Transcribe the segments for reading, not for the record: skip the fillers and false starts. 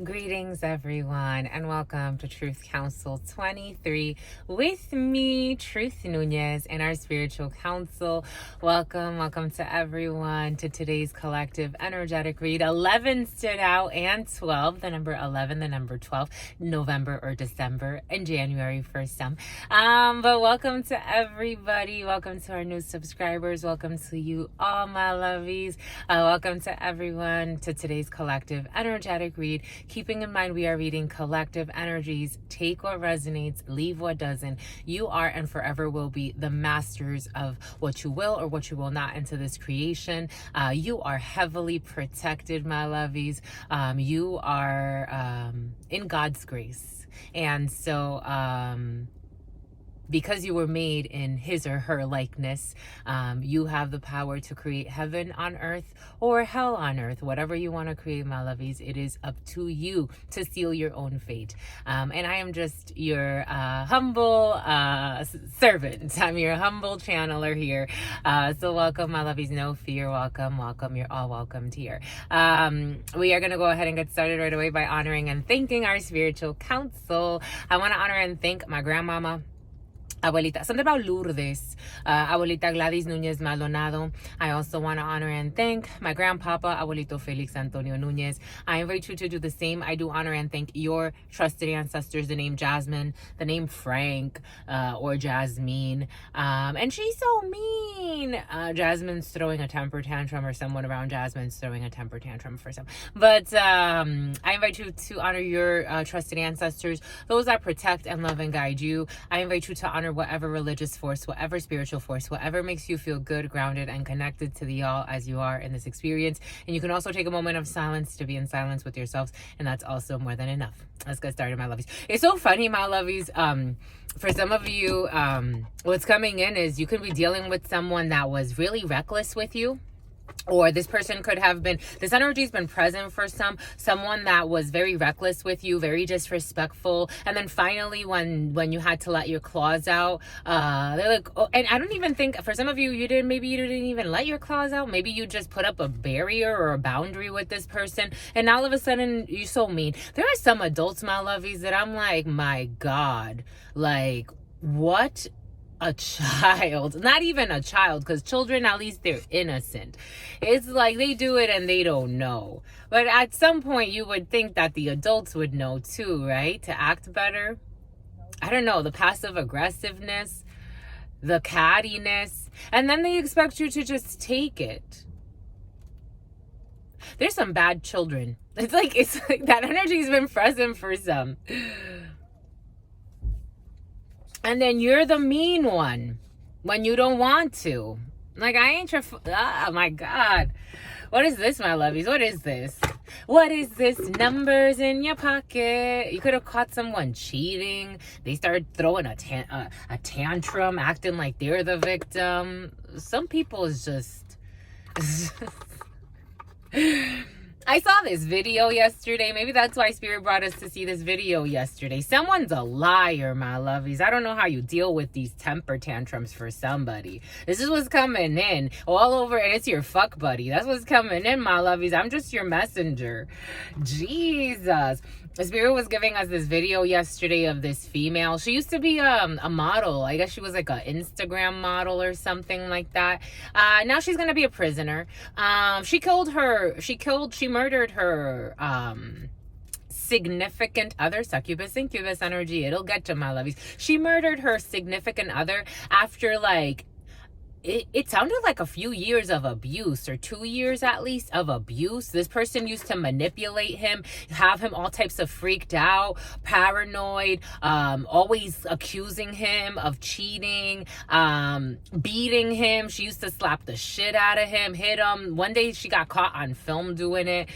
Greetings, everyone, and welcome to Truth Council 23 with me, Truth Nunez, and our spiritual council. Welcome to everyone to today's collective energetic read. 11 stood out, and 12, the number 11, the number 12, November or December, and January for some. But welcome to everybody. Welcome to our new subscribers. Welcome to you all, my lovies. Welcome to everyone to today's collective energetic read. Keeping in mind we are reading collective energies. Take what resonates, leave what doesn't. You are and forever will be the masters of what you will or what you will not into this creation. You are heavily protected, my lovies. You are in God's grace. And so because you were made in his or her likeness, you have the power to create heaven on earth or hell on earth. Whatever you want to create, my lovies, it is up to you to seal your own fate. And I am just your humble servant. I'm your humble channeler here. So welcome, my lovies. No fear. Welcome. You're all welcomed here. We are going to go ahead and get started right away by honoring and thanking our spiritual council. I want to honor and thank my grandmama, Abuelita, something about Lourdes, Abuelita Gladys Nunez Maldonado. I also want to honor and thank my grandpapa, Abuelito Felix Antonio Nunez. I invite you to do the same. I do honor and thank your trusted ancestors, the name Jasmine, the name Frank, or Jasmine. And she's so mean. Jasmine's throwing a temper tantrum, or someone around Jasmine's throwing a temper tantrum for some. But I invite you to honor your trusted ancestors, those that protect and love and guide you. I invite you to honor whatever religious force, whatever spiritual force, whatever makes you feel good, grounded, and connected to the all as you are in this experience. And you can also take a moment of silence to be in silence with yourselves, and that's also more than enough. Let's get started, my lovies. It's so funny, my lovies. For some of you, what's coming in is you could be dealing with someone that was really reckless with you. Or this person could have been, this energy's been present for someone that was very reckless with you, very disrespectful. And then finally, when you had to let your claws out, they're like, oh, and I don't even think, for some of you, maybe you didn't even let your claws out. Maybe you just put up a barrier or a boundary with this person. And all of a sudden, you're so mean. There are some adults, my lovies, that I'm like, my God, like, what? A child, not even a child, because children, at least they're innocent. It's like they do it and they don't know. But at some point you would think that the adults would know too, right? To act better. I don't know, the passive aggressiveness, the cattiness, and then they expect you to just take it. There's some bad children. It's like that energy's been present for some. And then you're the mean one when you don't want to. Like, I ain't your... oh, my God. What is this, my lovies? What is this? What is this? Numbers in your pocket. You could have caught someone cheating. They started throwing a tantrum, acting like they're the victim. Some people is just... I saw this video yesterday. Maybe that's why Spirit brought us to see this video yesterday. Someone's a liar, my lovies. I don't know how you deal with these temper tantrums for somebody. This is what's coming in all over, and it's your fuck buddy. That's what's coming in, my lovies. I'm just your messenger. Jesus. Spirit was giving us this video yesterday of this female. She used to be a model. I guess she was like an Instagram model or something like that. Now she's gonna be a prisoner. She murdered her significant other, succubus, incubus energy. It'll get to, my lovies. She murdered her significant other after like it sounded like a few years of abuse, or 2 years at least of abuse. This person used to manipulate him, have him all types of freaked out, paranoid, always accusing him of cheating, beating him. She used to slap the shit out of him, hit him. One day she got caught on film doing it.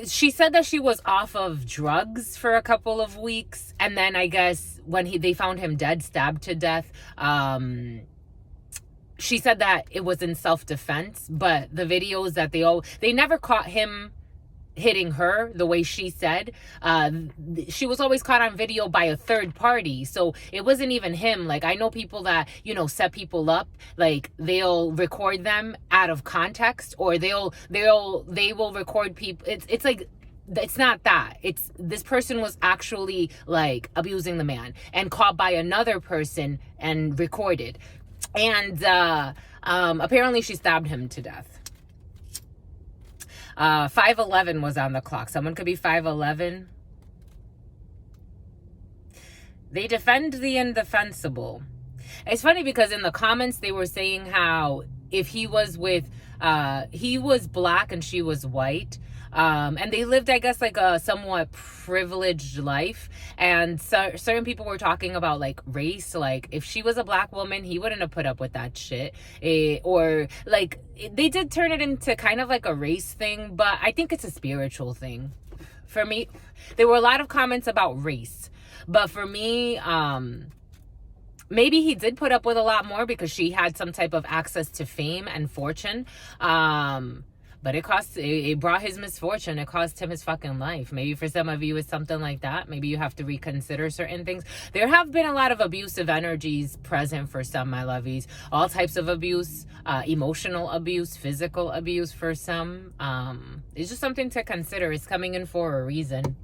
She said that she was off of drugs for a couple of weeks, and then I guess when they found him dead, stabbed to death, she said that it was in self-defense. But the videos that they never caught him hitting her the way she said. She was always caught on video by a third party, so it wasn't even him. Like, I know people that, you know, set people up, like they'll record them out of context, or they will record people. It's like, it's not that. It's, this person was actually like abusing the man and caught by another person and recorded. And apparently she stabbed him to death. 5'11" was on the clock. Someone could be 5'11". They defend the indefensible. It's funny because in the comments they were saying how if he was with, he was black and she was white, and they lived, I guess, like a somewhat privileged life. And so certain people were talking about like race, like if she was a black woman, he wouldn't have put up with that shit. Or like, they did turn it into kind of like a race thing, but I think it's a spiritual thing. For me, there were a lot of comments about race, but for me, maybe he did put up with a lot more because she had some type of access to fame and fortune. But it brought his misfortune. It cost him his fucking life. Maybe for some of you it's something like that. Maybe you have to reconsider certain things. There have been a lot of abusive energies present for some, my lovies. All types of abuse, emotional abuse, physical abuse for some. It's just something to consider. It's coming in for a reason.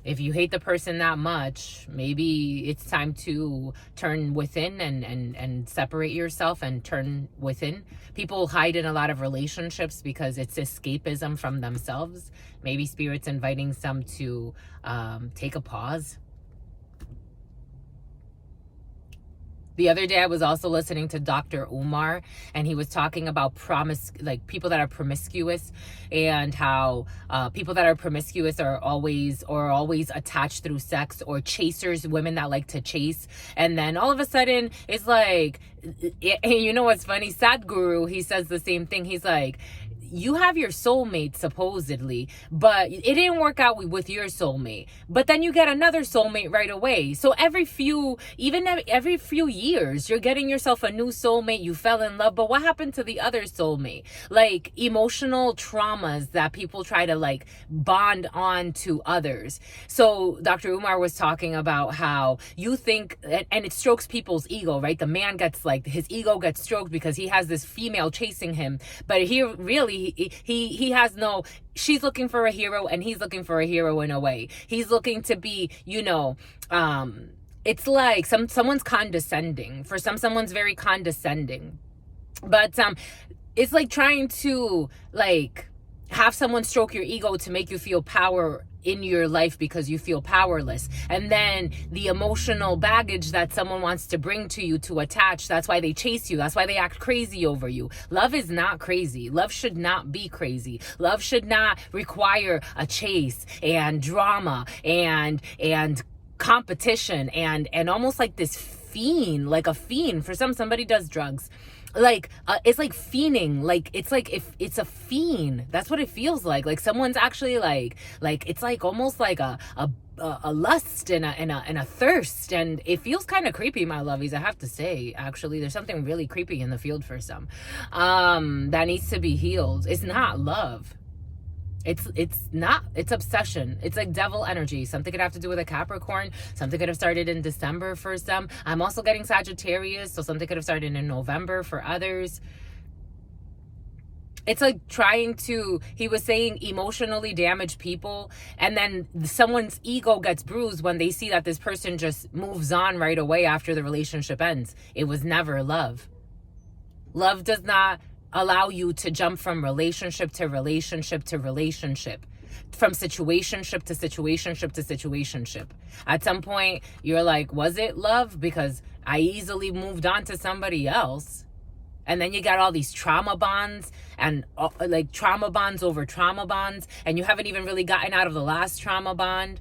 If you hate the person that much, maybe it's time to turn within and separate yourself and turn within. People hide in a lot of relationships because it's escapism from themselves. Maybe Spirit's inviting some to take a pause. The other day, I was also listening to Dr. Umar, and he was talking about like people that are promiscuous, and how people that are promiscuous are always attached through sex, or chasers, women that like to chase. And then all of a sudden, it's like, and you know what's funny? Sadhguru, he says the same thing. He's like, you have your soulmate supposedly, but it didn't work out with your soulmate. But then you get another soulmate right away. So every few years, you're getting yourself a new soulmate. You fell in love, but what happened to the other soulmate? Like emotional traumas that people try to like bond on to others. So Dr. Umar was talking about how you think, and it strokes people's ego, right? The man gets like, his ego gets stroked because he has this female chasing him, but he really, he has no, she's looking for a hero and he's looking for a hero in a way. He's looking to be, you know, it's like someone's condescending. For someone's very condescending. But it's like trying to like have someone stroke your ego to make you feel power in your life because you feel powerless. And then the emotional baggage that someone wants to bring to you to attach, that's why they chase you. That's why they act crazy over you. Love is not crazy. Love should not be crazy. Love should not require a chase and drama and competition and almost like this fiend, like a fiend. For somebody does drugs, like it's like fiending, like it's like, if it's a fiend, that's what it feels like someone's actually like it's like almost like a lust and a thirst, and it feels kind of creepy, my lovies. I have to say, actually, there's something really creepy in the field for some that needs to be healed. It's not love. It's not, it's obsession. It's like devil energy. Something could have to do with a Capricorn. Something could have started in December for some. I'm also getting Sagittarius, so something could have started in November for others. It's like trying to, he was saying, emotionally damage people, and then someone's ego gets bruised when they see that this person just moves on right away after the relationship ends. It was never love. Love does not allow you to jump from relationship to relationship to relationship, from situationship to situationship to situationship. At some point, you're like, was it love? Because I easily moved on to somebody else. And then you got all these trauma bonds and like trauma bonds over trauma bonds, and you haven't even really gotten out of the last trauma bond.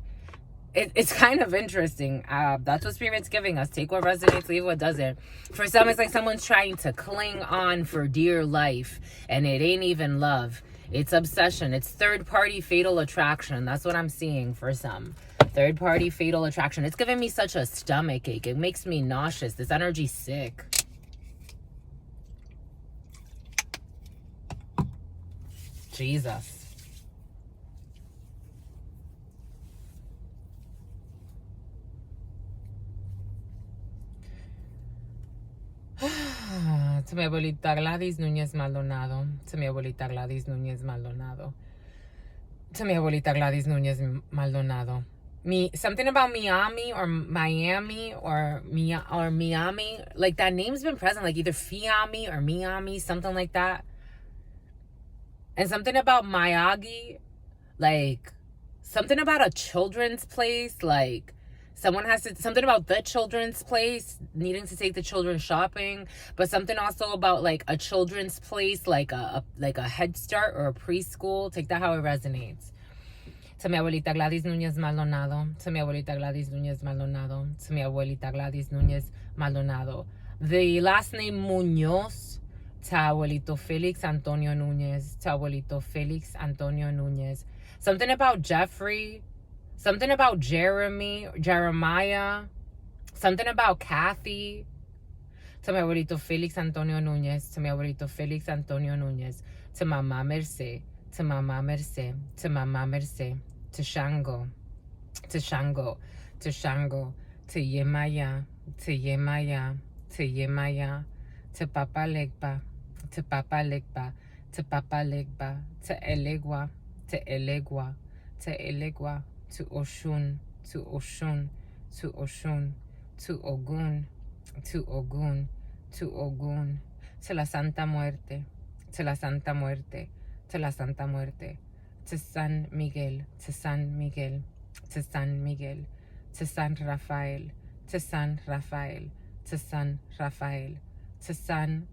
It's kind of interesting. That's what Spirit's giving us. Take what resonates, leave what doesn't. For some, it's like someone's trying to cling on for dear life, and it ain't even love. It's obsession. It's third-party fatal attraction. That's what I'm seeing for some. Third-party fatal attraction. It's giving me such a stomach ache. It makes me nauseous. This energy's sick. Jesus. To mi abuelita Gladys Núñez Maldonado. To mi abuelita Gladys Núñez Maldonado. To mi abuelita Gladys Núñez Maldonado. Something about Miami or Miami or Miami. Like that name's been present, like either Fiami or Miami, something like that. And something about Miyagi, like something about a children's place, like something about the children's place, needing to take the children shopping, but something also about like a children's place, like a Head Start or a preschool. Take that how it resonates. To mi abuelita Gladys Núñez Maldonado. To mi abuelita Gladys Núñez Maldonado. To mi abuelita Gladys Núñez Maldonado. The last name Muñoz. To abuelito Felix Antonio Núñez. To abuelito Felix Antonio Núñez. Something about Jeffrey. Something about Jeremiah. Something about Kathy. To mi abuelito Felix Antonio Núñez. To mi abuelito Felix Antonio Núñez. To Mamá Merced. To Mamá Merced. To Mamá Merced. To Shango. To Shango. To Shango. To Yemaya. To Yemaya. To Yemaya. To Papa Legba. To Papa Legba. To Papa Legba. To Elegua. To Elegua. To Elegua. To Oshun. To Oshun. To Oshun. To Ogun. To Ogun. To Ogun. To la Santa Muerte. To la Santa Muerte. To la Santa Muerte. To San Miguel. To San Miguel. To San Miguel. To San Rafael. To San Rafael. To San Rafael. To San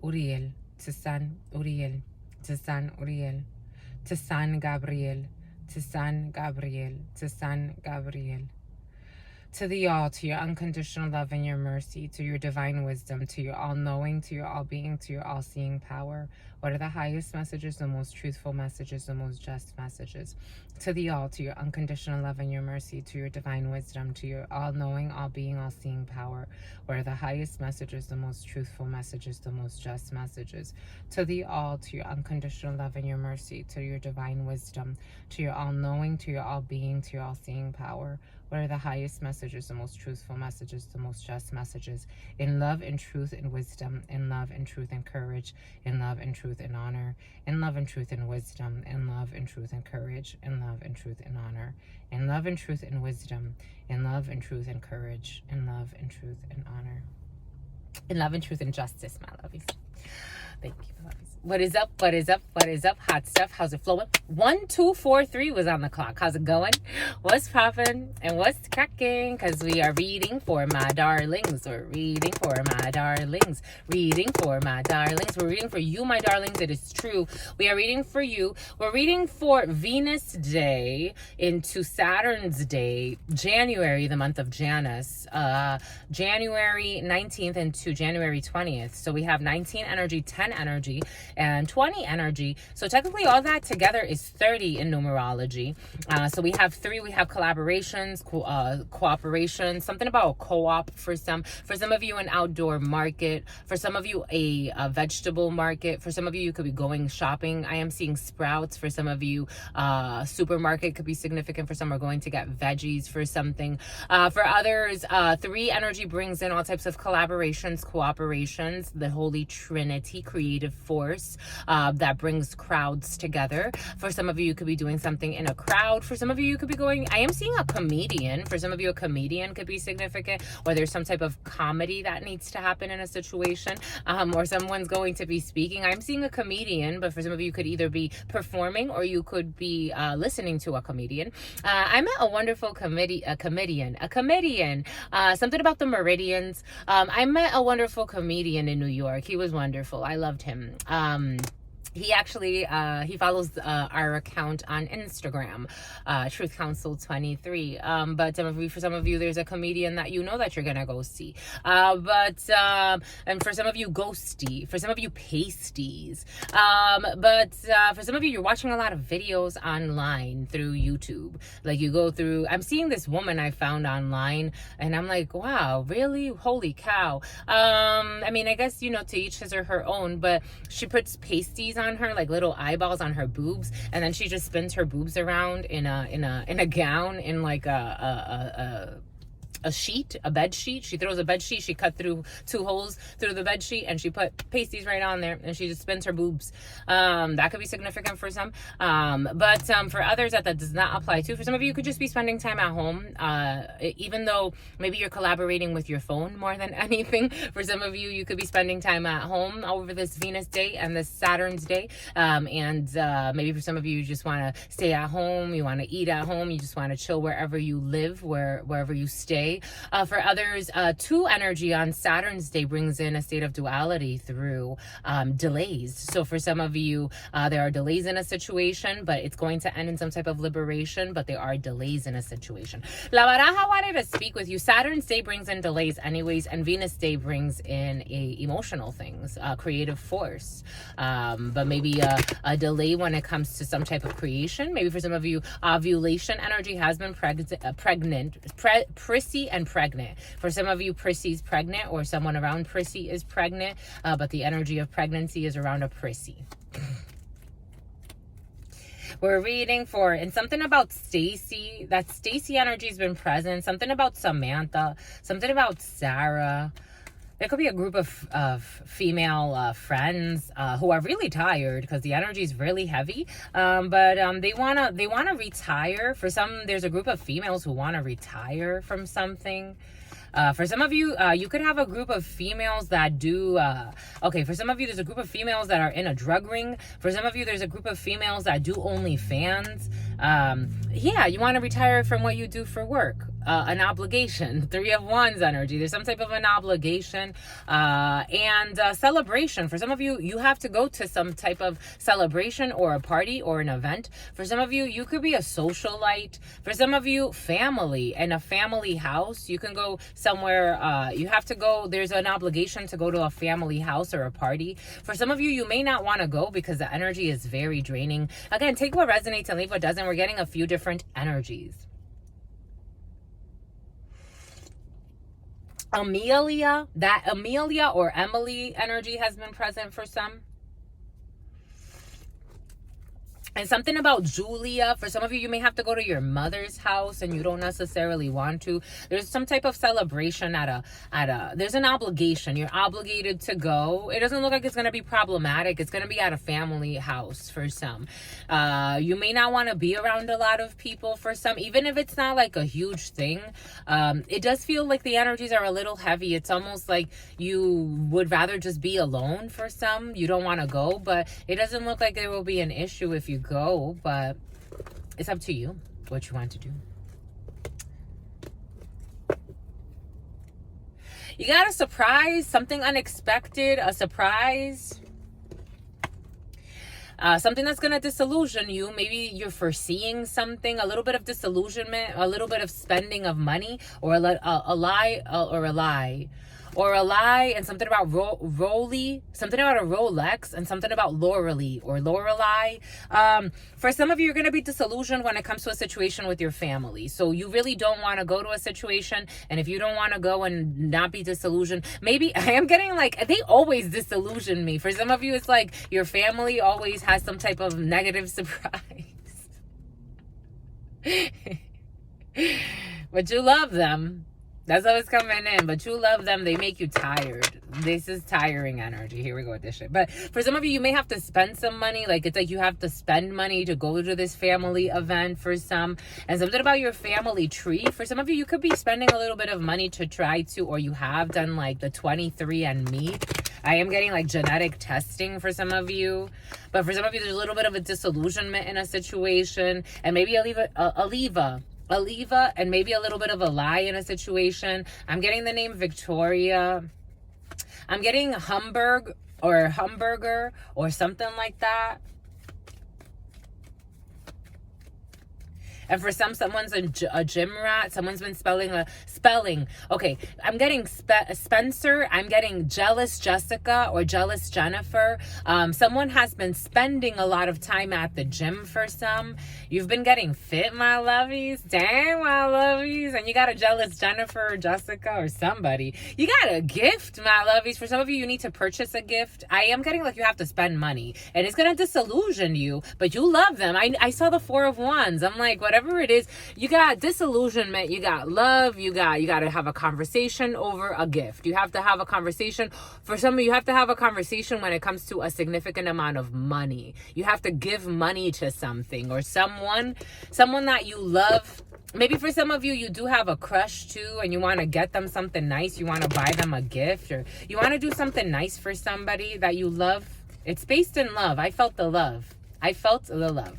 Uriel. To San Uriel. To San Uriel. To San Gabriel. To San Gabriel. To San Gabriel. To the all, to your unconditional love and your mercy, to your divine wisdom, to your all-knowing, to your all-being, to your all-seeing power. What are the highest messages, the most truthful messages, the most just messages? To the all, to your unconditional love and your mercy, to your divine wisdom, to your all-knowing, all-being, all-seeing power. What are the highest messages, the most truthful messages, the most just messages? To the all, to your unconditional love and your mercy, to your divine wisdom, to your all-knowing, to your all-being, to your all-seeing power. What are the highest messages, the most truthful messages, the most just messages? In love and truth and wisdom, in love and truth and courage, in love and truth and honor, in love and truth and wisdom, in love and truth and courage, in love and truth and honor, in love and truth and wisdom, in love and truth and courage, in love and truth and honor, in love and truth and justice, my lovies. Thank you, my lovies. What is up? What is up? What is up? Hot stuff. How's it flowing? 1, 2, 4, 3 was on the clock. How's it going? What's popping and what's cracking? Because we are reading for my darlings. We're reading for my darlings. Reading for my darlings. We're reading for you, my darlings. It is true. We are reading for you. We're reading for Venus Day into Saturn's Day, January, the month of Janus, January 19th into January 20th. So we have 19 energy, 10 energy, and 20 energy. So technically all that together is 30 in numerology. So we have 3. We have collaborations, cooperation, something about co-op for some of you, an outdoor market, for some of you a vegetable market, for some of you you could be going shopping. I am seeing Sprouts. For some of you, supermarket could be significant. For some are going to get veggies for something. For others, 3 energy brings in all types of collaborations, cooperations, the Holy Trinity, creative force that brings crowds together. For some of you, you could be doing something in a crowd. For some of you, you could be going, I am seeing a comedian. For some of you, a comedian could be significant, or there's some type of comedy that needs to happen in a situation, or someone's going to be speaking. I'm seeing a comedian, but for some of you, you could either be performing or you could be listening to a comedian. I met a wonderful comedian, something about the meridians. I met a wonderful comedian in New York. He was wonderful. I loved him. He actually, he follows our account on Instagram, Truth Council 23. But for some of you, there's a comedian that you know that you're going to go see. And for some of you, ghosty. For some of you, pasties. But for some of you, you're watching a lot of videos online through YouTube. Like you go through, I'm seeing this woman I found online and I'm like, wow, really? Holy cow. I mean, I guess, to each his or her own, but she puts pasties on her, like little eyeballs on her boobs, and then she just spins her boobs around in a gown, in like a a bed sheet. She throws a bed sheet. She cut through 2 holes through the bed sheet, and she put pasties right on there, and she just spins her boobs. That could be significant for some. But for others that does not apply to. For some of you, you could just be spending time at home. Even though maybe you're collaborating with your phone more than anything. For some of you, you could be spending time at home over this Venus day and this Saturn's day. And maybe for some of you, you just want to stay at home. You want to eat at home. You just want to chill wherever you live, wherever you stay. For others, 2 energy on Saturn's day brings in a state of duality through delays. So for some of you, there are delays in a situation, but it's going to end in some type of liberation, but there are delays in a situation. La Baraja wanted to speak with you. Saturn's day brings in delays anyways, and Venus day brings in emotional things, creative force, but maybe a delay when it comes to some type of creation. Maybe for some of you, ovulation energy has been prissy and pregnant. For some of you, prissy's pregnant, or someone around prissy is pregnant, but the energy of pregnancy is around a prissy. We're reading for, and something about Stacy, that Stacy energy has been present, something about Samantha, something about Sarah. There could be a group of female friends who are really tired because the energy is really heavy, but they wanna retire. For some, there's a group of females who want to retire from something. For some of you, you could have a group of females that do, for some of you, there's a group of females that are in a drug ring. For some of you, there's a group of females that do OnlyFans. You want to retire from what you do for work. An obligation. 3 of Wands energy. There's some type of an obligation and celebration. For some of you, you have to go to some type of celebration or a party or an event. For some of you, you could be a socialite. For some of you, family and a family house. You can go somewhere. You have to go. There's an obligation to go to a family house or a party. For some of you, you may not want to go because the energy is very draining. Again, take what resonates and leave what doesn't. We're getting a few different energies. Amelia or Emily energy has been present for some. And something about Julia. For some of you, you may have to go to your mother's house and you don't necessarily want to. There's some type of celebration there's an obligation. You're obligated to go. It doesn't look like it's going to be problematic. It's going to be at a family house for some. You may not want to be around a lot of people for some, even if it's not like a huge thing. It does feel like the energies are a little heavy. It's almost like you would rather just be alone for some. You don't want to go, but it doesn't look like there will be an issue if you go, but it's up to you what you want to do. You got a surprise, something unexpected, a surprise. Something that's going to disillusion you. Maybe you're foreseeing something, a little bit of disillusionment, a little bit of spending of money, or a lie, and something about something about a Rolex, and something about Lorelei. For some of you, you're going to be disillusioned when it comes to a situation with your family. So you really don't want to go to a situation. And if you don't want to go and not be disillusioned, maybe I am getting like, they always disillusion me. For some of you, it's like your family always has some type of negative surprise. But you love them. That's how it's coming in. But you love them. They make you tired. This is tiring energy. Here we go with this shit. But for some of you, you may have to spend some money. Like, it's like you have to spend money to go to this family event for some. And something about your family tree. For some of you, you could be spending a little bit of money to try to, or you have done like the 23andMe. I am getting like genetic testing for some of you. But for some of you, there's a little bit of a disillusionment in a situation. And maybe Aliva, and maybe a little bit of a lie in a situation. I'm getting the name Victoria. I'm getting Hamburger or something like that. And for someone's a gym rat. Someone's been spelling. Okay, I'm getting Spencer. I'm getting jealous Jessica or jealous Jennifer. Someone has been spending a lot of time at the gym for some. You've been getting fit, my lovies. Dang, my lovies. And you got a jealous Jennifer or Jessica or somebody. You got a gift, my lovies. For some of you, you need to purchase a gift. I am getting like you have to spend money. And it's going to disillusion you. But you love them. I saw the 4 of Wands. I'm like, whatever whatever it is, you got disillusionment, you got love, you got to have a conversation over a gift. You have to have a conversation. For some of you, have to have a conversation when it comes to a significant amount of money. You have to give money to something or someone that you love. Maybe for some of you, you do have a crush too, and you want to get them something nice. You want to buy them a gift, or you want to do something nice for somebody that you love. It's based in love. I felt the love. I felt the love.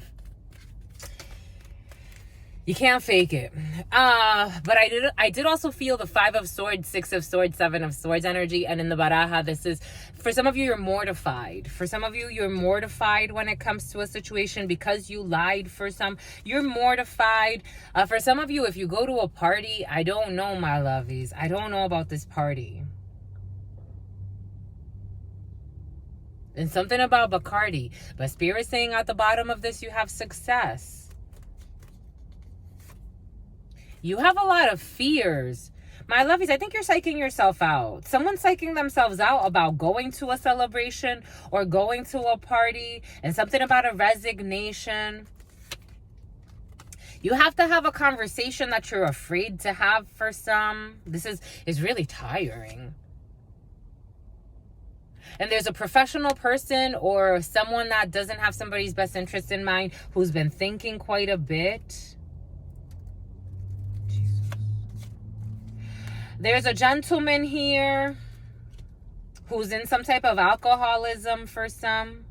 You can't fake it. But I did also feel the 5 of Swords, 6 of Swords, 7 of Swords energy. And in the baraja, this is, for some of you, you're mortified. For some of you, you're mortified when it comes to a situation because you lied for some. You're mortified. For some of you, if you go to a party, I don't know, my lovies. I don't know about this party. And something about Bacardi. But Spirit saying at the bottom of this, you have success. You have a lot of fears. My lovies, I think you're psyching yourself out. Someone's psyching themselves out about going to a celebration or going to a party, and something about a resignation. You have to have a conversation that you're afraid to have for some. This is really tiring. And there's a professional person or someone that doesn't have somebody's best interest in mind who's been thinking quite a bit. There's a gentleman here who's in some type of alcoholism for some,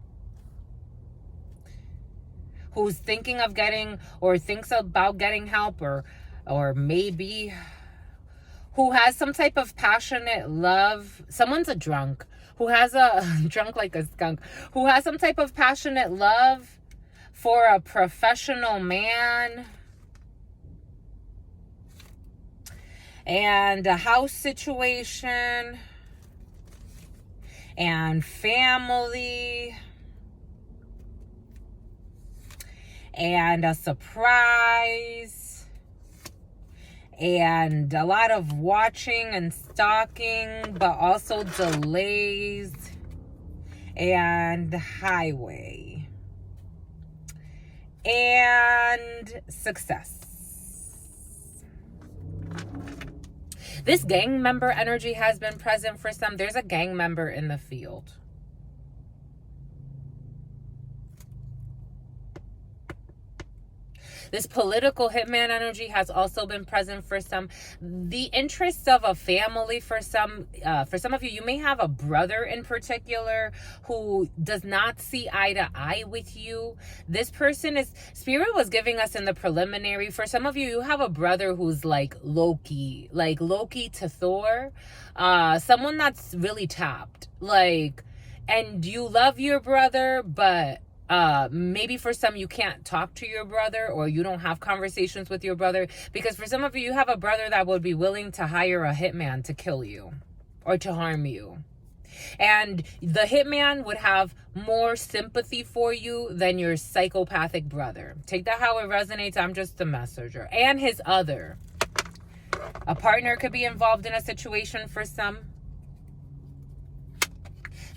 who's thinking of getting or thinks about getting help, or maybe who has some type of passionate love. Someone's a drunk who has a drunk like a skunk, who has some type of passionate love for a professional man. And a house situation, and family, and a surprise, and a lot of watching and stalking, but also delays, and highway, and success. This gang member energy has been present for some. There's a gang member in the field. This political hitman energy has also been present for some. The interests of a family for some of you, you may have a brother in particular who does not see eye to eye with you. This person is, Spirit was giving us in the preliminary, for some of you, you have a brother who's like Loki to Thor. Someone that's really tapped. And you love your brother, but maybe for some you can't talk to your brother, or you don't have conversations with your brother, because for some of you, you have a brother that would be willing to hire a hitman to kill you or to harm you. And the hitman would have more sympathy for you than your psychopathic brother. Take that how it resonates. I'm just the messenger. And his other. A partner could be involved in a situation for some.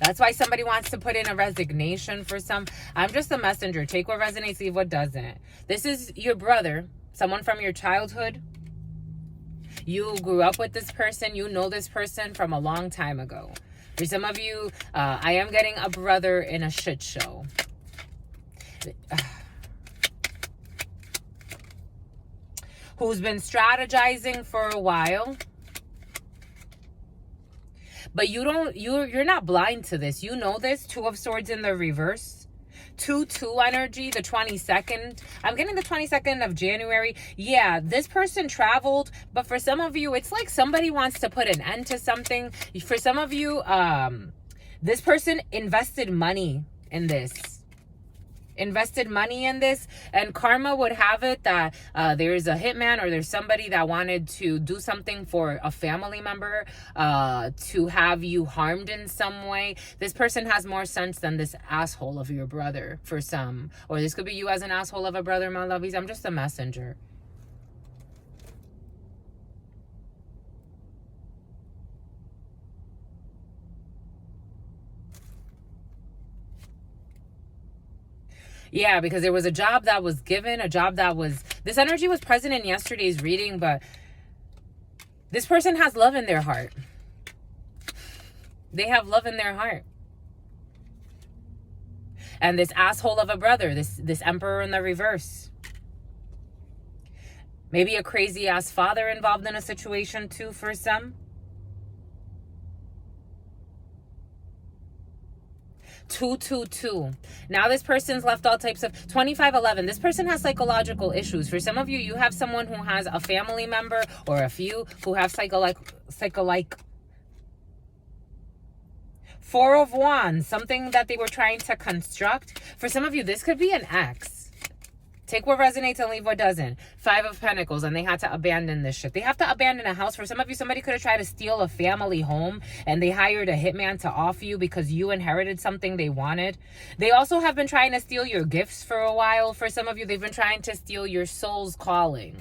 That's why somebody wants to put in a resignation for some. I'm just a messenger. Take what resonates, leave what doesn't. This is your brother, someone from your childhood. You grew up with this person. You know this person from a long time ago. For some of you, I am getting a brother in a shit show. Who's been strategizing for a while. But you're not blind to this. You know this. 2 of Swords in the reverse. 2-2 energy, the 22nd. I'm getting the 22nd of January. Yeah, this person traveled. But for some of you, it's like somebody wants to put an end to something. For some of you, this person invested money in this. And karma would have it that there's a hitman, or there's somebody that wanted to do something for a family member to have you harmed in some way. This person has more sense than this asshole of your brother for some, or this could be you as an asshole of a brother, my lovies. I'm just a messenger. Yeah, because there was a job that was given, a job that was This energy was present in yesterday's reading, but this person has love in their heart. They have love in their heart. And this asshole of a brother, this emperor in the reverse. Maybe a crazy ass father involved in a situation too for some. 222. Now this person's left all types of 2511. This person has psychological issues. For some of you, you have someone who has a family member or a few who have psycho 4 of Wands, something that they were trying to construct. For some of you, this could be an ex. Take what resonates and leave what doesn't. 5 of Pentacles, and they had to abandon this shit. They have to abandon a house. For some of you, somebody could have tried to steal a family home, and they hired a hitman to off you because you inherited something they wanted. They also have been trying to steal your gifts for a while. For some of you, they've been trying to steal your soul's calling.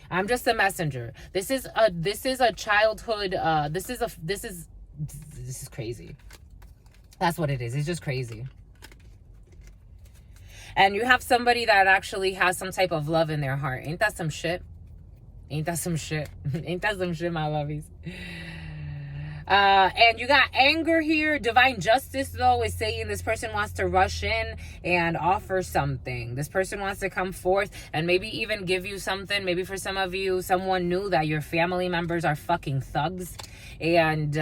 I'm just a messenger. This is a childhood. This is crazy. That's what it is. It's just crazy. And you have somebody that actually has some type of love in their heart. Ain't that some shit? Ain't that some shit? Ain't that some shit, my lovies? And you got anger here. Divine justice, though, is saying this person wants to rush in and offer something. This person wants to come forth and maybe even give you something. Maybe for some of you, someone knew that your family members are fucking thugs. And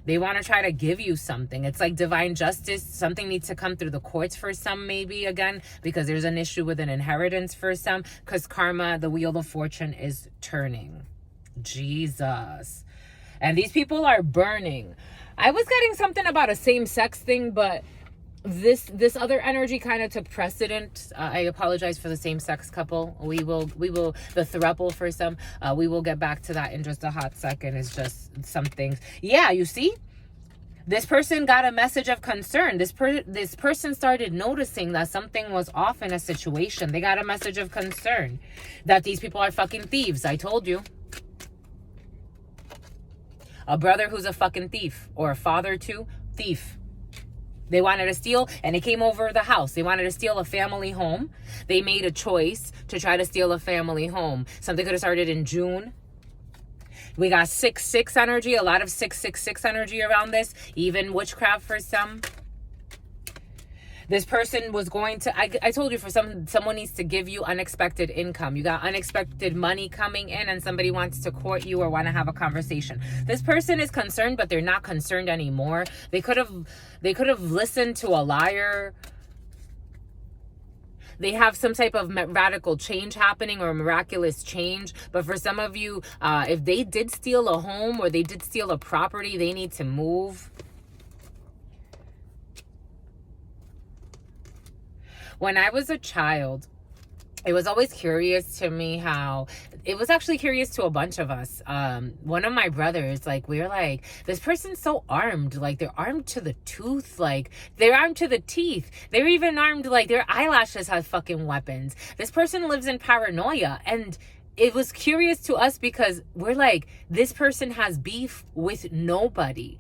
they want to try to give you something. It's like divine justice. Something needs to come through the courts for some, maybe, again, because there's an issue with an inheritance for some, because karma, the wheel of fortune, is turning. Jesus. And these people are burning. I was getting something about a same-sex thing, but this other energy kind of took precedent. I apologize for the same-sex couple. We will the throuple for some. We will get back to that in just a hot second. It's just some things. Yeah, you see, this person got a message of concern. This person started noticing that something was off in a situation. They got a message of concern that these people are fucking thieves. I told you. A brother who's a fucking thief, or a father too, thief. They wanted to steal, and they came over the house. They wanted to steal a family home. They made a choice to try to steal a family home. Something could have started in June. We got 6-6 energy, a lot of 6-6-6 energy around this, even witchcraft for some. This person was going to, I told you, for someone needs to give you unexpected income. You got unexpected money coming in, and somebody wants to court you or want to have a conversation. This person is concerned, but they're not concerned anymore. They could have listened to a liar. They have some type of radical change happening, or miraculous change. But for some of you, if they did steal a home or they did steal a property, they need to move. When I was a child, it was always curious to me how, it was actually curious to a bunch of us. One of my brothers, like, we were like, this person's so armed. Like, they're armed to the tooth. Like, they're armed to the teeth. They're even armed, like, their eyelashes have fucking weapons. This person lives in paranoia. And it was curious to us because we're like, this person has beef with nobody.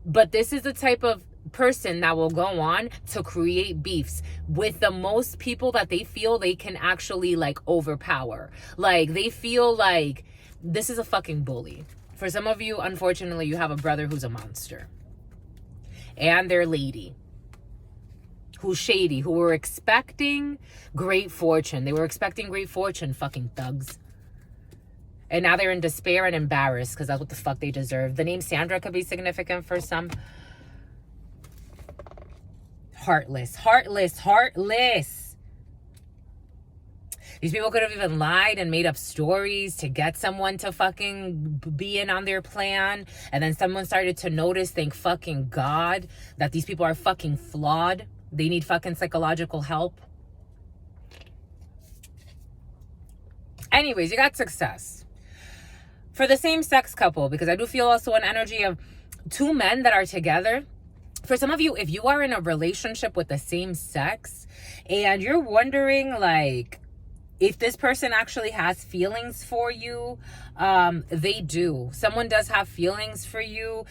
But this is the type of person that will go on to create beefs with the most people that they feel they can actually, like, overpower. Like, they feel like this is a fucking bully. For some of you, unfortunately, you have a brother who's a monster. And their lady who's shady, who were expecting great fortune. They were expecting great fortune, fucking thugs. And now they're in despair and embarrassed because that's what the fuck they deserve. The name Sandra could be significant for some. Heartless, heartless, heartless. These people could have even lied and made up stories to get someone to fucking be in on their plan. And then someone started to notice, thank fucking God, that these people are fucking flawed. They need fucking psychological help. Anyways, you got success. For the same-sex couple, because I do feel also an energy of two men that are together. For some of you, if you are in a relationship with the same sex and you're wondering, like, if this person actually has feelings for you, they do. Someone does have feelings for you.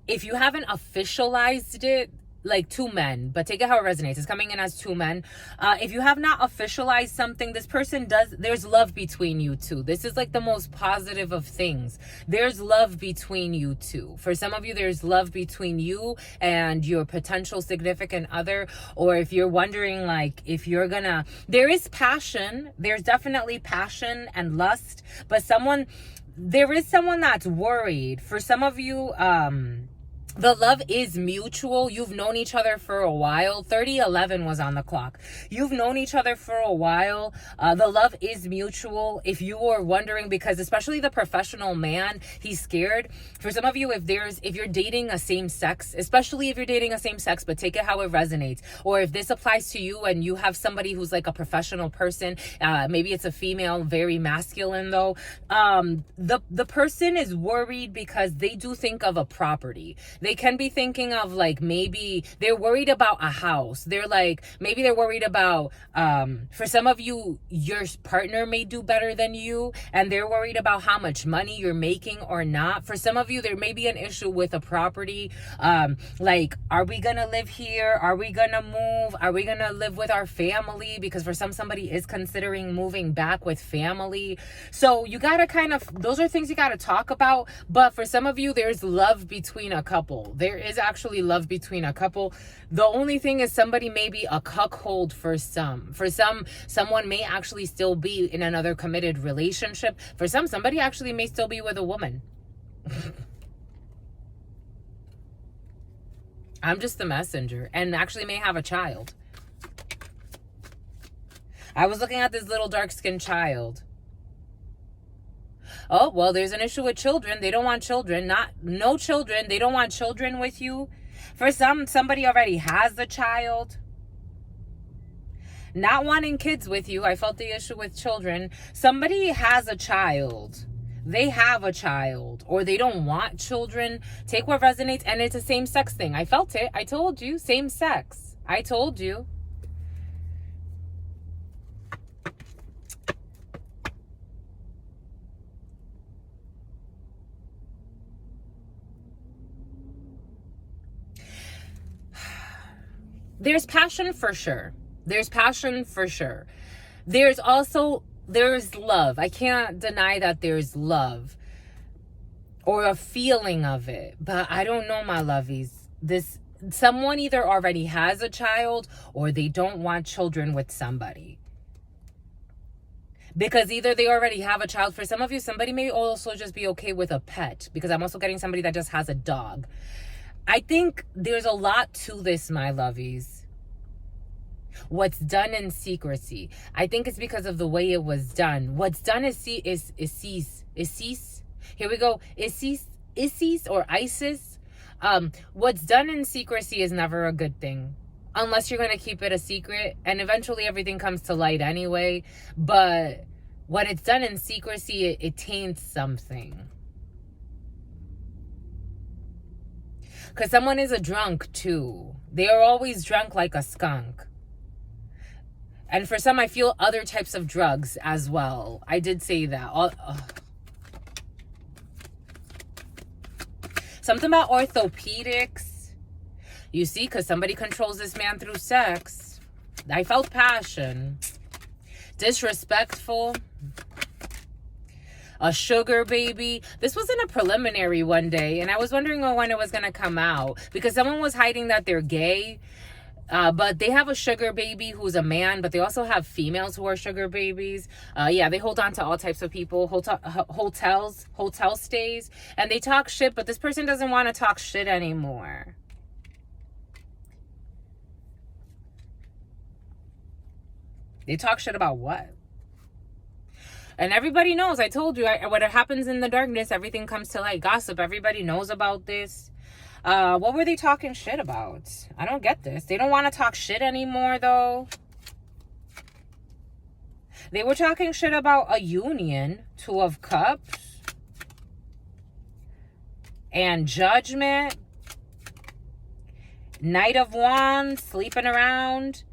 If you haven't officialized it, like two men, but take it how it resonates. It's coming in as two men. If you have not officialized something, this person does, there's love between you two. This is like the most positive of things. There's love between you two. For some of you, there's love between you and your potential significant other. Or if you're wondering, like, if you're gonna, there is passion. There's definitely passion and lust, but there is someone that's worried. For some of you, the love is mutual. You've known each other for a while. 3011 was on the clock. You've known each other for a while. The love is mutual. If you were wondering, because especially the professional man, he's scared. For some of you, if you're dating a same sex, especially if you're dating a same sex, but take it how it resonates. Or if this applies to you and you have somebody who's like a professional person, maybe it's a female, very masculine though. The person is worried because they do think of a property. They can be thinking of, like, maybe they're worried about a house. Maybe they're worried about, for some of you, your partner may do better than you, and they're worried about how much money you're making or not. For some of you, there may be an issue with a property. Like, are we going to live here? Are we going to move? Are we going to live with our family? Because for somebody is considering moving back with family. So you got to those are things you got to talk about. But for some of you, there's love between a couple. There is actually love between a couple. The only thing is somebody may be a cuckold for some. For some, someone may actually still be in another committed relationship. For some, somebody actually may still be with a woman. I'm just the messenger, and actually may have a child. I was looking at this little dark-skinned child. Oh, well, there's an issue with children. They don't want children. No children. They don't want children with you. For somebody already has a child. Not wanting kids with you. I felt the issue with children. Somebody has a child. They have a child. Or they don't want children. Take what resonates. And it's a same-sex thing. I felt it. I told you. Same sex. I told you. There's passion for sure. There's passion for sure. There's love. I can't deny that there's love or a feeling of it. But I don't know, my lovies. Someone either already has a child or they don't want children with somebody. Because either they already have a child. For some of you, somebody may also just be okay with a pet. Because I'm also getting somebody that just has a dog. I think there's a lot to this, my lovies. What's done in secrecy. I think it's because of the way it was done. What's done is cease. Here we go. Isis or ISIS. What's done in secrecy is never a good thing. Unless you're going to keep it a secret. And eventually everything comes to light anyway. But when it's done in secrecy, it taints something. Because someone is a drunk too. They are always drunk like a skunk. And for some, I feel other types of drugs as well. I did say that. Something about orthopedics. You see, because somebody controls this man through sex. I felt passion. Disrespectful. A sugar baby. This was in a preliminary one day, and I was wondering when it was going to come out, because someone was hiding that they're gay, but they have a sugar baby who's a man, but they also have females who are sugar babies. Yeah, they hold on to all types of people, hotel stays, and they talk shit, but this person doesn't want to talk shit anymore. They talk shit about what? And everybody knows, I told you, what happens in the darkness, everything comes to light. Gossip, everybody knows about this. What were they talking shit about? I don't get this. They don't want to talk shit anymore, though. They were talking shit about a union, Two of Cups. And Judgment. Knight of Wands, sleeping around.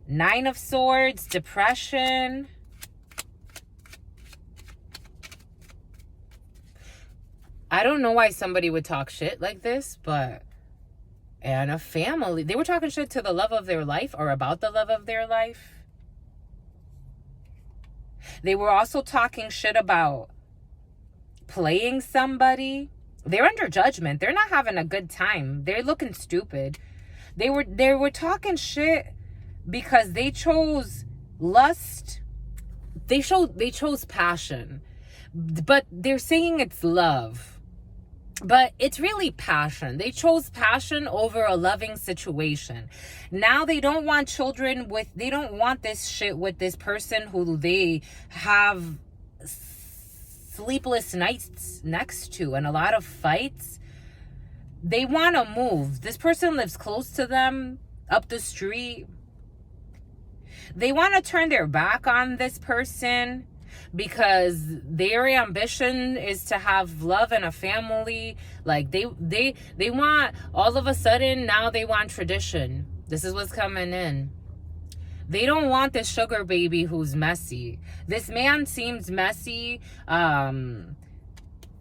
Nine of Swords, depression. I don't know why somebody would talk shit like this, but and a family. They were talking shit to the love of their life or about the love of their life. They were also talking shit about playing somebody. They're under judgment. They're not having a good time. They're looking stupid. They were talking shit because they chose lust. They chose passion. But they're saying it's love. But it's really passion. They chose passion over a loving situation. Now they don't want children with, they don't want this shit with this person who they have sleepless nights next to and a lot of fights. They want to move. This person lives close to them, up the street. They want to turn their back on this person because their ambition is to have love and a family. Like they want, all of a sudden now they want tradition. This is what's coming in. They don't want this sugar baby who's messy. This man seems messy.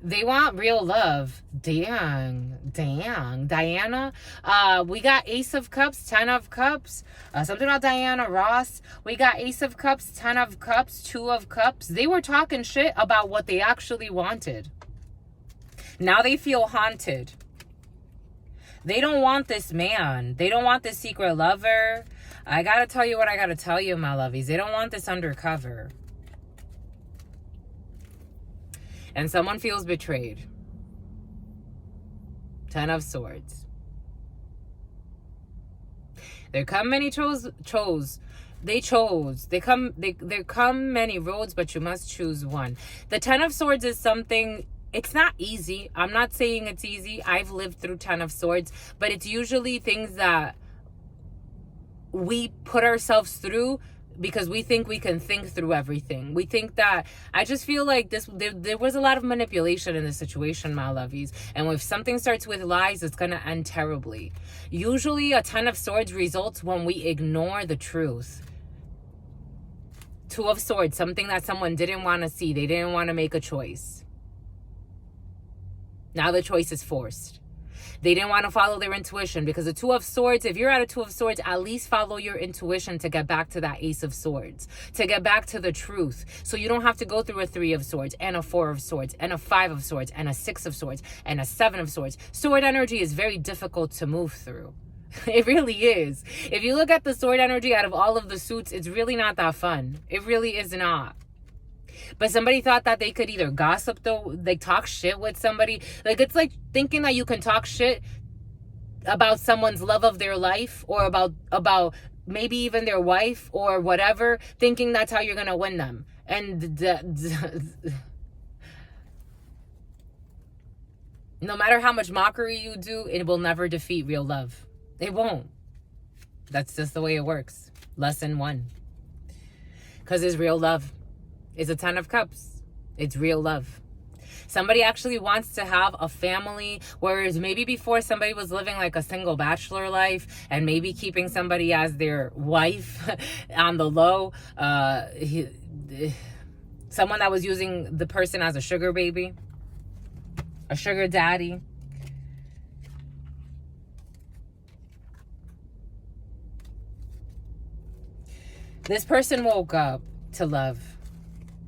They want real love. Dang, Diana. We got Ace of Cups, 10 of Cups. Something about Diana Ross. We got Ace of Cups, 10 of Cups, 2 of Cups. They were talking shit about what they actually wanted. Now they feel haunted. They don't want this man. They don't want this secret lover. I gotta tell you what I gotta tell you, my lovies. They don't want this undercover. And someone feels betrayed. 10 of Swords. There come many There come many roads, but you must choose one. The 10 of Swords is something, it's not easy. I'm not saying it's easy. I've lived through 10 of Swords, but it's usually things that we put ourselves through because we think we can think through everything. We think that, I just feel like there was a lot of manipulation in this situation, my lovies. And if something starts with lies, it's going to end terribly. Usually a 10 of Swords results when we ignore the truth. 2 of Swords, something that someone didn't want to see. They didn't want to make a choice. Now the choice is forced. They didn't want to follow their intuition because the 2 of Swords, if you're at a 2 of Swords, at least follow your intuition to get back to that Ace of Swords, to get back to the truth. So you don't have to go through a 3 of Swords and a 4 of Swords and a 5 of Swords and a 6 of Swords and a 7 of Swords. Sword energy is very difficult to move through. It really is. If you look at the sword energy out of all of the suits, it's really not that fun. It really is not. But somebody thought that they could either gossip, talk shit with somebody. Like, it's like thinking that you can talk shit about someone's love of their life or about maybe even their wife or whatever, thinking that's how you're going to win them. And no matter how much mockery you do, it will never defeat real love. It won't. That's just the way it works. Lesson 1. Because it's real love. It's a 10 of Cups. It's real love. Somebody actually wants to have a family, whereas maybe before somebody was living like a single bachelor life and maybe keeping somebody as their wife on the low. Someone that was using the person as a sugar baby, a sugar daddy. This person woke up to love.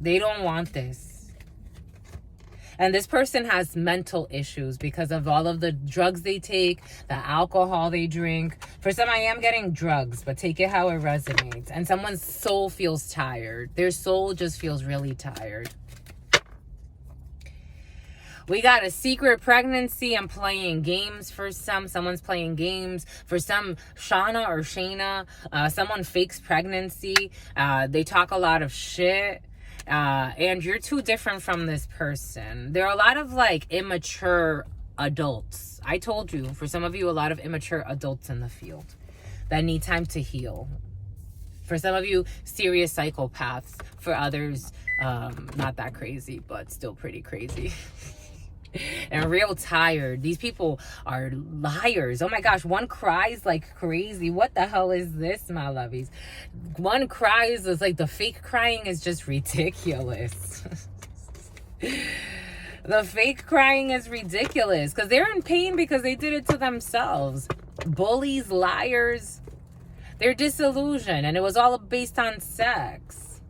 They don't want this. And this person has mental issues because of all of the drugs they take, the alcohol they drink. For some, I am getting drugs, but take it how it resonates. And someone's soul feels tired. Their soul just feels really tired. We got a secret pregnancy and playing games for some. Someone's playing games. For some, Shauna or Shayna, someone fakes pregnancy. They talk a lot of shit. And you're too different from this person. There are a lot of like immature adults. I told you, for some of you, a lot of immature adults in the field that need time to heal. For some of you, serious psychopaths. For others, not that crazy, but still pretty crazy. And real tired. These people are liars. Oh my gosh, one cries like crazy. What the hell is this, my lovies? One cries is like, the fake crying is just ridiculous. The fake crying is ridiculous because they're in pain because they did it to themselves. bullies, liars. They're disillusioned, and it was all based on sex.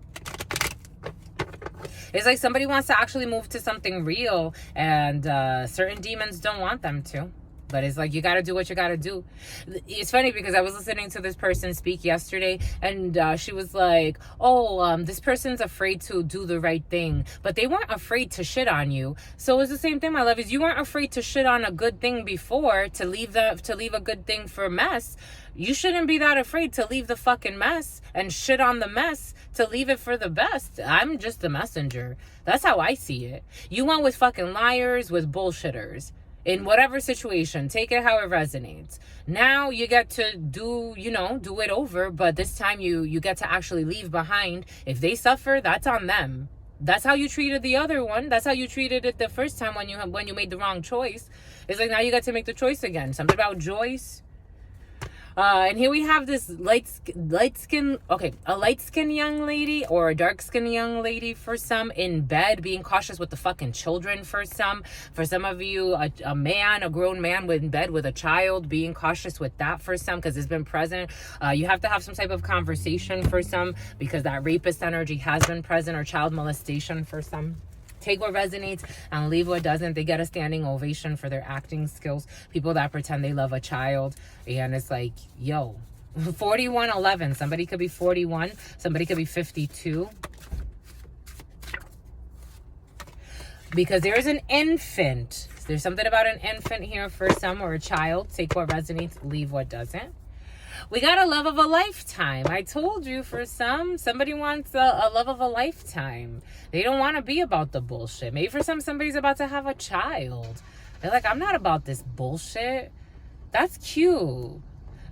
It's like somebody wants to actually move to something real, and certain demons don't want them to. But it's like, you got to do what you got to do. It's funny because I was listening to this person speak yesterday, and she was like, oh, this person's afraid to do the right thing, but they weren't afraid to shit on you. So it's the same thing, my love, is you weren't afraid to shit on a good thing before, to leave a good thing for a mess. You shouldn't be that afraid to leave the fucking mess and shit on the mess to leave it for the best. I'm just the messenger. That's how I see it. You went with fucking liars, with bullshitters. In whatever situation, take it how it resonates. Now you get to do it over, but this time you get to actually leave behind. If they suffer, that's on them. That's how you treated the other one. That's how you treated it the first time when you made the wrong choice. It's like, now you get to make the choice again. Something about Joyce. And here we have this a light-skinned young lady or a dark-skinned young lady for some, in bed, being cautious with the fucking children for some. For some of you, a grown man in bed with a child, being cautious with that for some, because it's been present. You have to have some type of conversation for some, because that rapist energy has been present, or child molestation for some. Take what resonates and leave what doesn't. They get a standing ovation for their acting skills. People that pretend they love a child. And it's like, yo, 4111. Somebody could be 41. Somebody could be 52. Because there's an infant. There's something about an infant here for some, or a child. Take what resonates, leave what doesn't. We got a love of a lifetime. I told you, for somebody wants a love of a lifetime. They don't want to be about the bullshit. Maybe for somebody's about to have a child. They're like, I'm not about this bullshit. That's cute.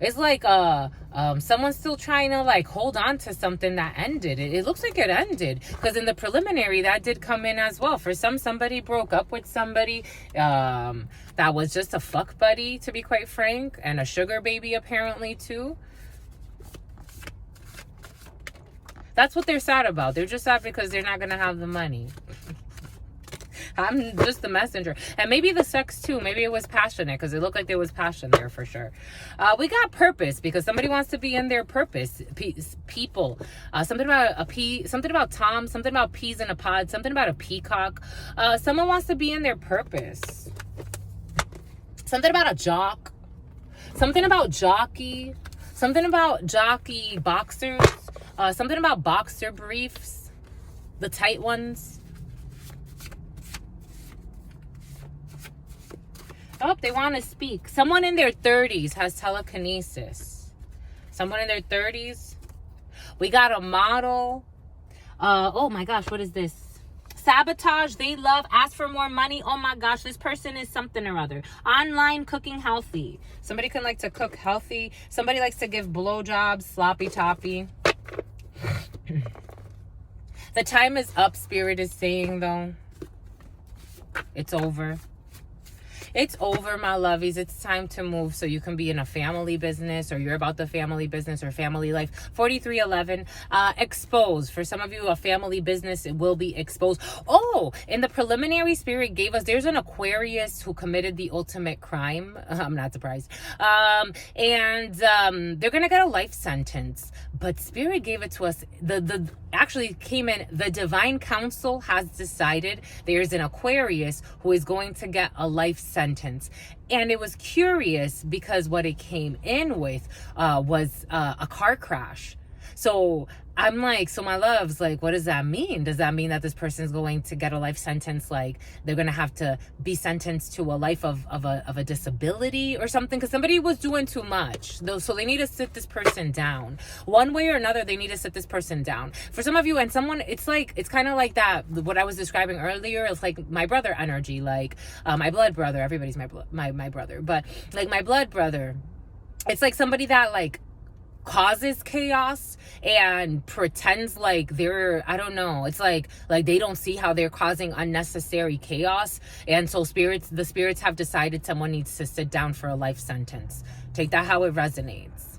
It's like someone's still trying to like hold on to something that ended. It looks like it ended, because in the preliminary that did come in as well. For somebody broke up with somebody that was just a fuck buddy, to be quite frank, and a sugar baby apparently too. That's what they're sad about. They're just sad because they're not gonna have the money. I'm just the messenger. And maybe the sex too. Maybe it was passionate, because it looked like there was passion there for sure. We got purpose, because somebody wants to be in their purpose. People. Something about Tom. Something about peas in a pod. Something about a peacock. Someone wants to be in their purpose. Something about a jock. Something about jockey. Something about jockey boxers. Something about boxer briefs. The tight ones. Oh, they want to speak. Someone in their 30s has telekinesis. Someone in their 30s. We got a model. Oh my gosh, what is this? Sabotage, they love, ask for more money. Oh my gosh, this person is something or other. Online cooking healthy. Somebody can like to cook healthy. Somebody likes to give blowjobs, sloppy toppy. The time is up, Spirit is saying, though. It's over. It's over, my lovies. It's time to move so you can be in a family business, or you're about the family business or family life. 4311, exposed. For some of you, a family business, it will be exposed. Oh, in the preliminary, Spirit gave us, there's an Aquarius who committed the ultimate crime. I'm not surprised. And they're going to get a life sentence. But Spirit gave it to us. Actually came in, the divine council has decided there's an Aquarius who is going to get a life sentence. And it was curious, because what it came in with was a car crash. So I'm like, so my loves, like, what does that mean? Does that mean that this person's going to get a life sentence? Like, they're going to have to be sentenced to a life of a disability or something? Because somebody was doing too much. So they need to sit this person down. One way or another, they need to sit this person down. For some of you, and someone, it's kind of like that, what I was describing earlier. It's like my brother energy, like my blood brother. Everybody's my brother. But like my blood brother, it's like somebody that like causes chaos and pretends like they're, I don't know, it's like they don't see how they're causing unnecessary chaos. And so the spirits have decided someone needs to sit down for a life sentence. Take that how it resonates.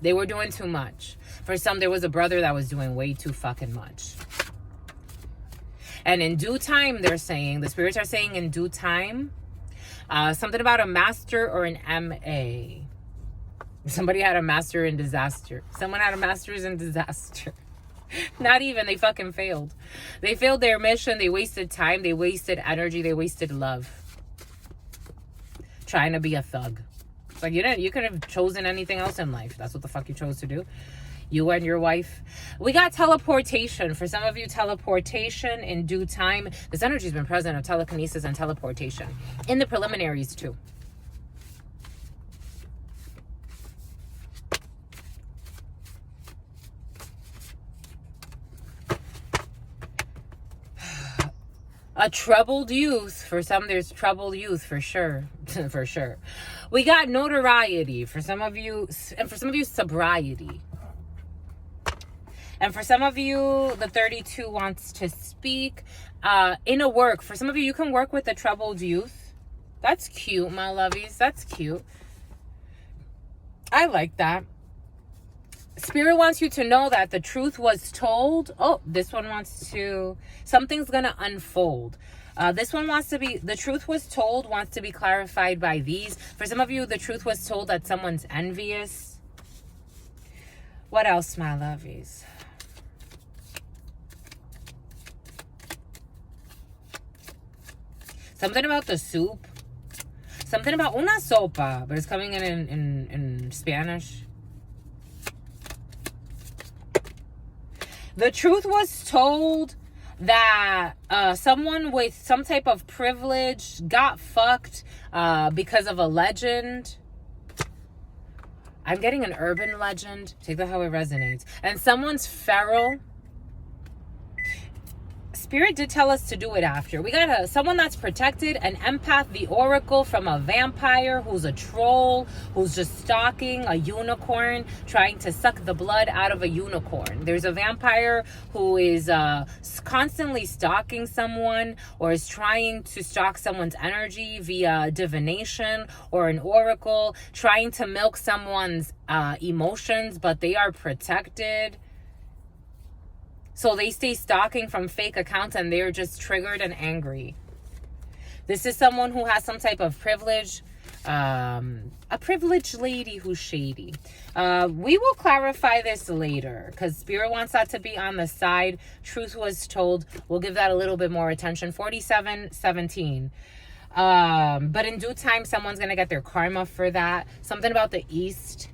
They were doing too much. For some, there was a brother that was doing way too fucking much. And in due time, they're saying, the spirits are saying in due time, Something about a master or an MA. Somebody had a master in disaster. Someone had a master's in disaster. Not even, they fucking failed. They failed their mission. They wasted time. They wasted energy. They wasted love. Trying to be a thug. It's like, you could have chosen anything else in life. That's what the fuck you chose to do. You and your wife. We got teleportation. For some of you, teleportation in due time. This energy's been present of telekinesis and teleportation. In the preliminaries too. A troubled youth. For some, there's troubled youth, for sure. For sure. We got notoriety. For some of you, and for some of you, sobriety. And for some of you, the 32 wants to speak. In a work. For some of you, you can work with the troubled youth. That's cute, my lovies. That's cute. I like that. Spirit wants you to know that the truth was told. Oh, this one wants to, something's going to unfold. This one wants to be, the truth was told, wants to be clarified by these. For some of you, the truth was told that someone's envious. What else, my lovies? Something about the soup. Something about una sopa, but it's coming in Spanish. The truth was told that someone with some type of privilege got fucked because of a legend. I'm getting an urban legend. Take that how it resonates. And someone's feral. Spirit did tell us to do it after. We got someone that's protected, an empath, the oracle, from a vampire who's a troll, who's just stalking a unicorn, trying to suck the blood out of a unicorn. There's a vampire who is constantly stalking someone, or is trying to stalk someone's energy via divination, or an oracle, trying to milk someone's emotions, but they are protected. So they stay stalking from fake accounts and they're just triggered and angry. This is someone who has some type of privilege. A privileged lady who's shady. We will clarify this later because Spirit wants that to be on the side. Truth was told. We'll give that a little bit more attention. 47:17. But in due time, someone's going to get their karma for that. Something about the East.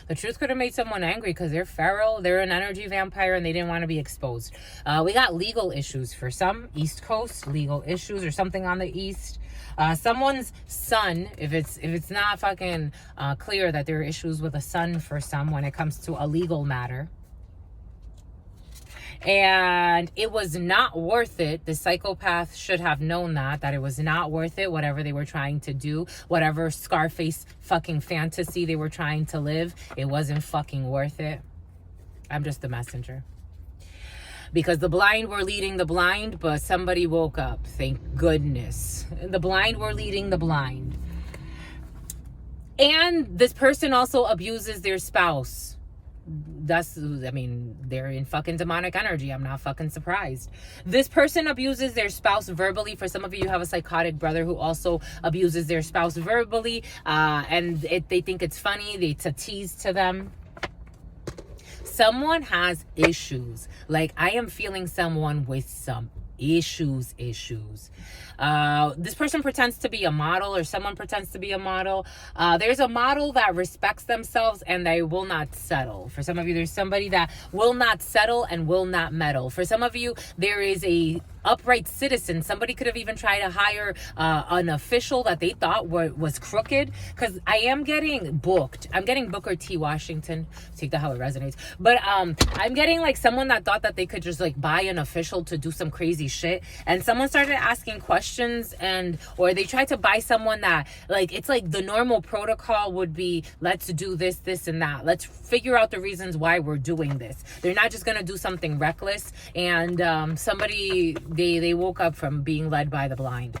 The truth could have made someone angry because they're feral, they're an energy vampire, and they didn't want to be exposed. We got legal issues for some. East Coast, legal issues or something on the East. Someone's son, if it's not fucking clear that there are issues with a son for some when it comes to a legal matter. And it was not worth it. The psychopath should have known that it was not worth it, whatever they were trying to do, whatever Scarface fucking fantasy they were trying to live, it wasn't fucking worth it. I'm just the messenger. Because the blind were leading the blind, but somebody woke up. Thank goodness. The blind were leading the blind. And this person also abuses their spouse. They're in fucking demonic energy. I'm not fucking surprised. This person abuses their spouse verbally. For some of you have a psychotic brother who also abuses their spouse verbally. And they think it's funny. It's a tease to them. Someone has issues. Like, I am feeling someone with some issues. This person pretends to be a model, or someone pretends to be a model. There's a model that respects themselves and they will not settle. For some of you, there's somebody that will not settle and will not meddle. For some of you, there is a upright citizen. Somebody could have even tried to hire an official that they thought was crooked, because I am getting booked. I'm getting Booker T. Washington. Take that how it resonates. But I'm getting like someone that thought that they could just like buy an official to do some crazy shit, and someone started asking questions, or they tried to buy someone that, like, it's like the normal protocol would be, let's do this and that, let's figure out the reasons why we're doing this. They're not just gonna do something reckless. And somebody, they woke up from being led by the blind.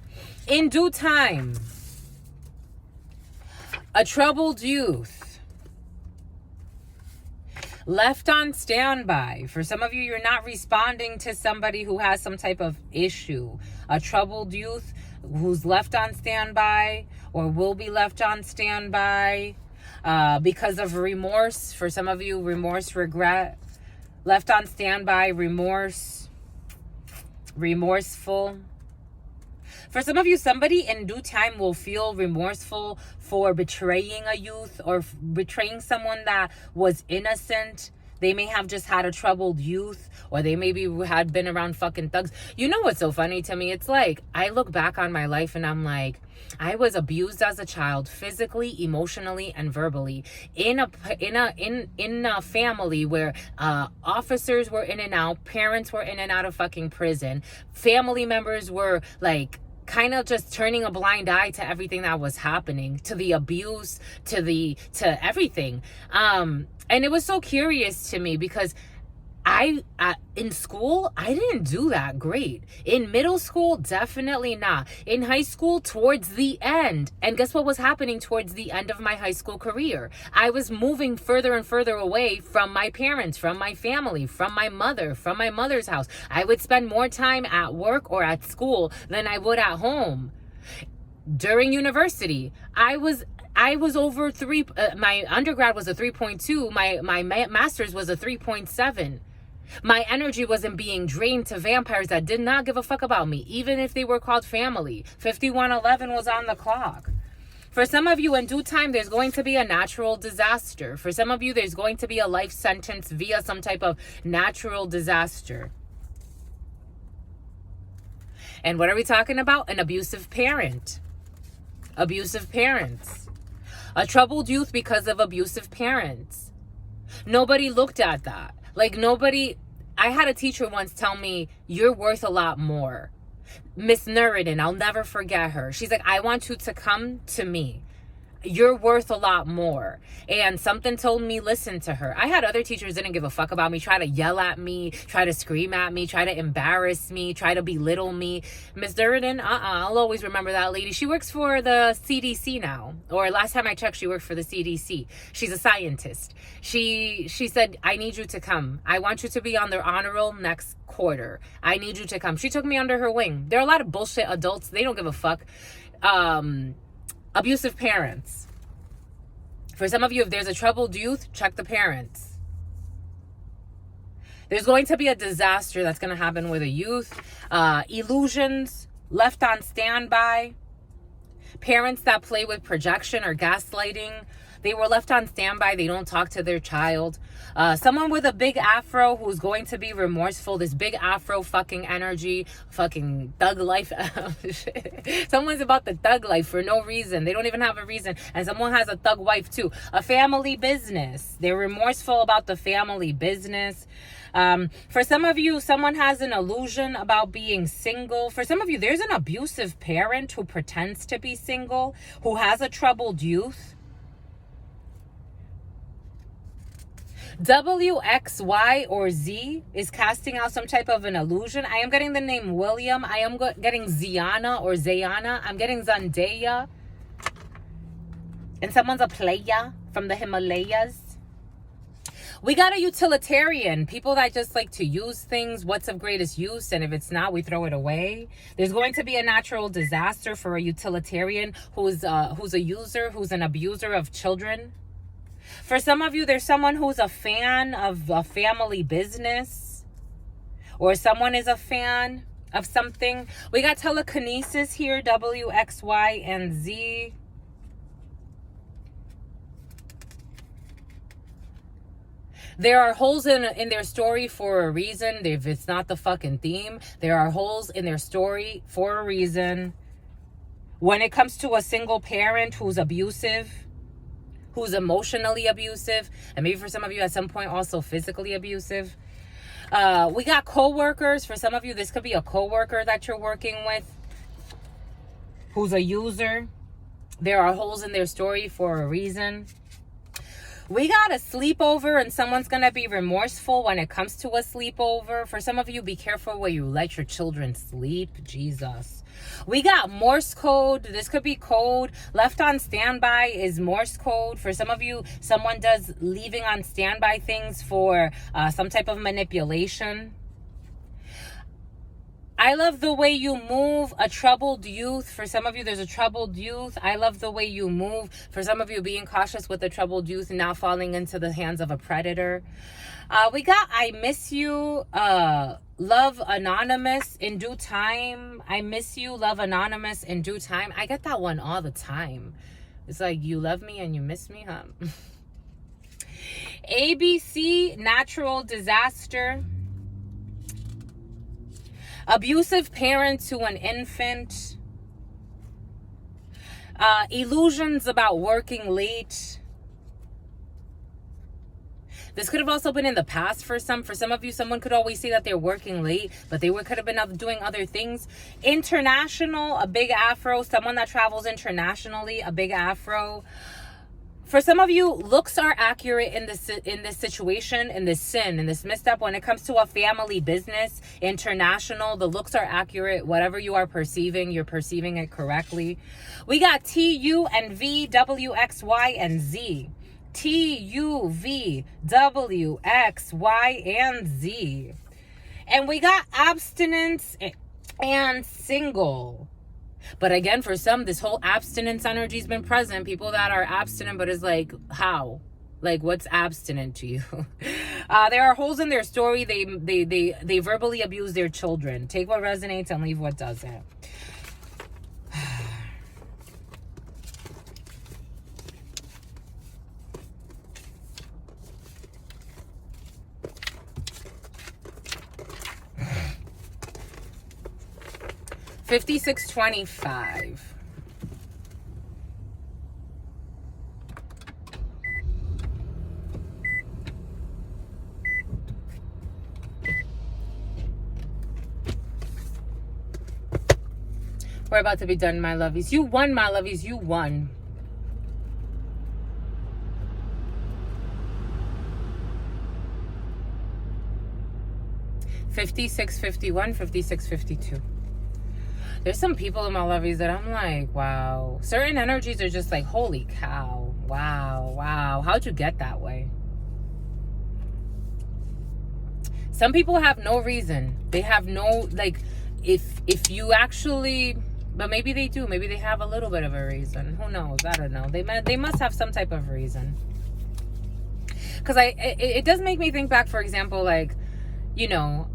In due time, a troubled youth. Left on standby. For some of you, you're not responding to somebody who has some type of issue. A troubled youth who's left on standby or will be left on standby because of remorse. For some of you, remorse, regret. Left on standby, remorse, remorseful. For some of you, somebody in due time will feel remorseful for betraying a youth or betraying someone that was innocent. They may have just had a troubled youth, or they maybe had been around fucking thugs. You know what's so funny to me? It's like, I look back on my life and I'm like, I was abused as a child, physically, emotionally, and verbally, in a family where officers were in and out, parents were in and out of fucking prison, family members were like kind of just turning a blind eye to everything that was happening, to the abuse, to everything. And it was so curious to me because in school, I didn't do that great. In middle school, definitely not. In high school, towards the end. And guess what was happening towards the end of my high school career? I was moving further and further away from my parents, from my family, from my mother, from my mother's house. I would spend more time at work or at school than I would at home. During university, I was over my undergrad was a 3.2. My master's was a 3.7. My energy wasn't being drained to vampires that did not give a fuck about me, even if they were called family. 5111 was on the clock. For some of you, in due time, there's going to be a natural disaster. For some of you, there's going to be a life sentence via some type of natural disaster. And what are we talking about? An abusive parent. Abusive parents. A troubled youth because of abusive parents. Nobody looked at that. Like I had a teacher once tell me, you're worth a lot more. Miss Nuridin, I'll never forget her. She's like, I want you to come to me. You're worth a lot more. And something told me, listen to her. I had other teachers didn't give a fuck about me, try to yell at me, try to scream at me, try to embarrass me, try to belittle me. Miss Durden, I'll always remember that lady. She works for the CDC now. Or last time I checked, she worked for the CDC. She's a scientist. She said, I need you to come. I want you to be on their honor roll next quarter. I need you to come. She took me under her wing. There are a lot of bullshit adults. They don't give a fuck. Abusive parents. For some of you, if there's a troubled youth, check the parents. There's going to be a disaster that's going to happen with a youth. Illusions, left on standby. Parents that play with projection or gaslighting. They were left on standby. They don't talk to their child. Someone with a big afro who's going to be remorseful. This big afro fucking energy. Fucking thug life. Someone's about the thug life for no reason. They don't even have a reason. And someone has a thug wife too. A family business. They're remorseful about the family business. For some of you, someone has an illusion about being single. For some of you, there's an abusive parent who pretends to be single, who has a troubled youth. W, X, Y, or Z is casting out some type of an illusion. I am getting the name William. I am getting Ziana or Zayana. I'm getting Zendaya. And someone's a playa from the Himalayas. We got a utilitarian. People that just like to use things. What's of greatest use? And if it's not, we throw it away. There's going to be a natural disaster for a utilitarian who's a user, who's an abuser of children. For some of you, there's someone who's a fan of a family business, or someone is a fan of something. We got telekinesis here, W, X, Y, and Z. There are holes in their story for a reason. If it's not the fucking theme, there are holes in their story for a reason. When it comes to a single parent who's abusive, who's emotionally abusive, and maybe for some of you at some point also physically abusive. We got co-workers. For some of you, this could be a co-worker that you're working with who's a user. There are holes in their story for a reason. We got a sleepover and someone's going to be remorseful when it comes to a sleepover. For some of you, be careful where you let your children sleep. Jesus. We got Morse code. This could be code. Left on standby is Morse code. For some of you, someone does leaving on standby things for some type of manipulation. I love the way you move, a troubled youth. For some of you, there's a troubled youth. I love the way you move. For some of you, being cautious with a troubled youth and now falling into the hands of a predator. We got I miss you, love anonymous in due time. I miss you, love anonymous in due time. I get that one all the time. It's like, you love me and you miss me, huh? ABC, natural disaster. Abusive parent to an infant. Illusions about working late. This could have also been in the past for some. For some of you, someone could always say that they're working late, but they could have been doing other things. International, a big afro. Someone that travels internationally, a big afro. For some of you, looks are accurate in this situation, in this sin, in this misstep. When it comes to a family business, international, the looks are accurate. Whatever you are perceiving, you're perceiving it correctly. We got T, U, and V, W, X, Y, and Z. T, U, V, W, X, Y, and Z. And we got abstinence and single. But again, for some, this whole abstinence energy has been present. People that are abstinent, but it's like, how? Like, what's abstinent to you? There are holes in their story. They verbally abuse their children. Take what resonates and leave what doesn't. 5625. We're about to be done, my lovies. You won, my lovies. You won. $56.51, $56.52. There's some people in my lovies that I'm like, wow. Certain energies are just like, holy cow. Wow, wow. How'd you get that way? Some people have no reason. They have no, like, if you actually, but maybe they do. Maybe they have a little bit of a reason. Who knows? I don't know. They must have some type of reason. Because it does make me think back, for example, like, you know,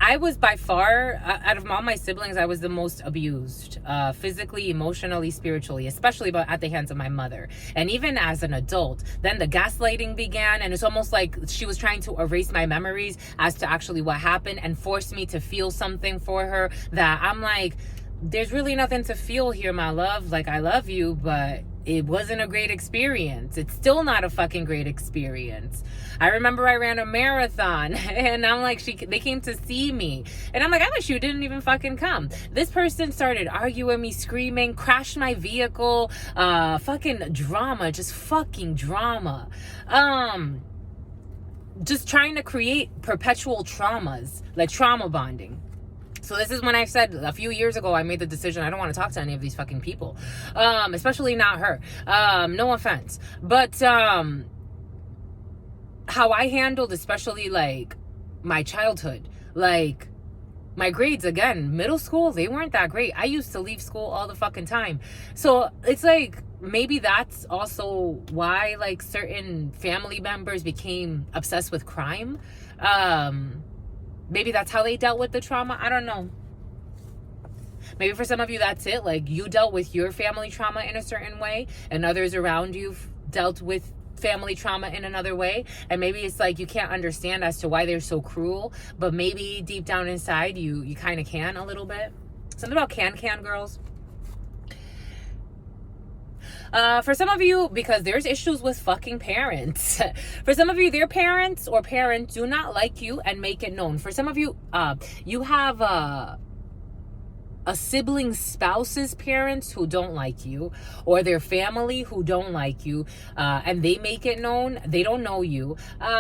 I was by far, out of all my siblings, I was the most abused, physically, emotionally, spiritually, especially at the hands of my mother. And even as an adult, then the gaslighting began, and it's almost like she was trying to erase my memories as to actually what happened and force me to feel something for her that I'm like, there's really nothing to feel here, my love. Like, I love you, but it wasn't a great experience. It's still not a fucking great experience. I remember I ran a marathon and I'm like, they came to see me. And I'm like, I wish you didn't even fucking come. This person started arguing me, screaming, crashed my vehicle, fucking drama, just fucking drama. Just trying to create perpetual traumas, like trauma bonding. So this is when I said a few years ago, I made the decision, I don't want to talk to any of these fucking people. Especially not her. No offense. But how I handled, especially like my childhood, like my grades, again, middle school, they weren't that great. I used to leave school all the fucking time. So it's like, maybe that's also why like certain family members became obsessed with crime. Maybe that's how they dealt with the trauma. I don't know. Maybe for some of you, that's it. Like, you dealt with your family trauma in a certain way, and others around you dealt with family trauma in another way. And maybe it's like you can't understand as to why they're so cruel, but maybe deep down inside, you kind of can a little bit. Something about can, girls. For some of you, because there's issues with fucking parents. For some of you, their parents or parents do not like you and make it known. For some of you, you have a sibling spouse's parents who don't like you, or their family who don't like you, and they make it known. They don't know you.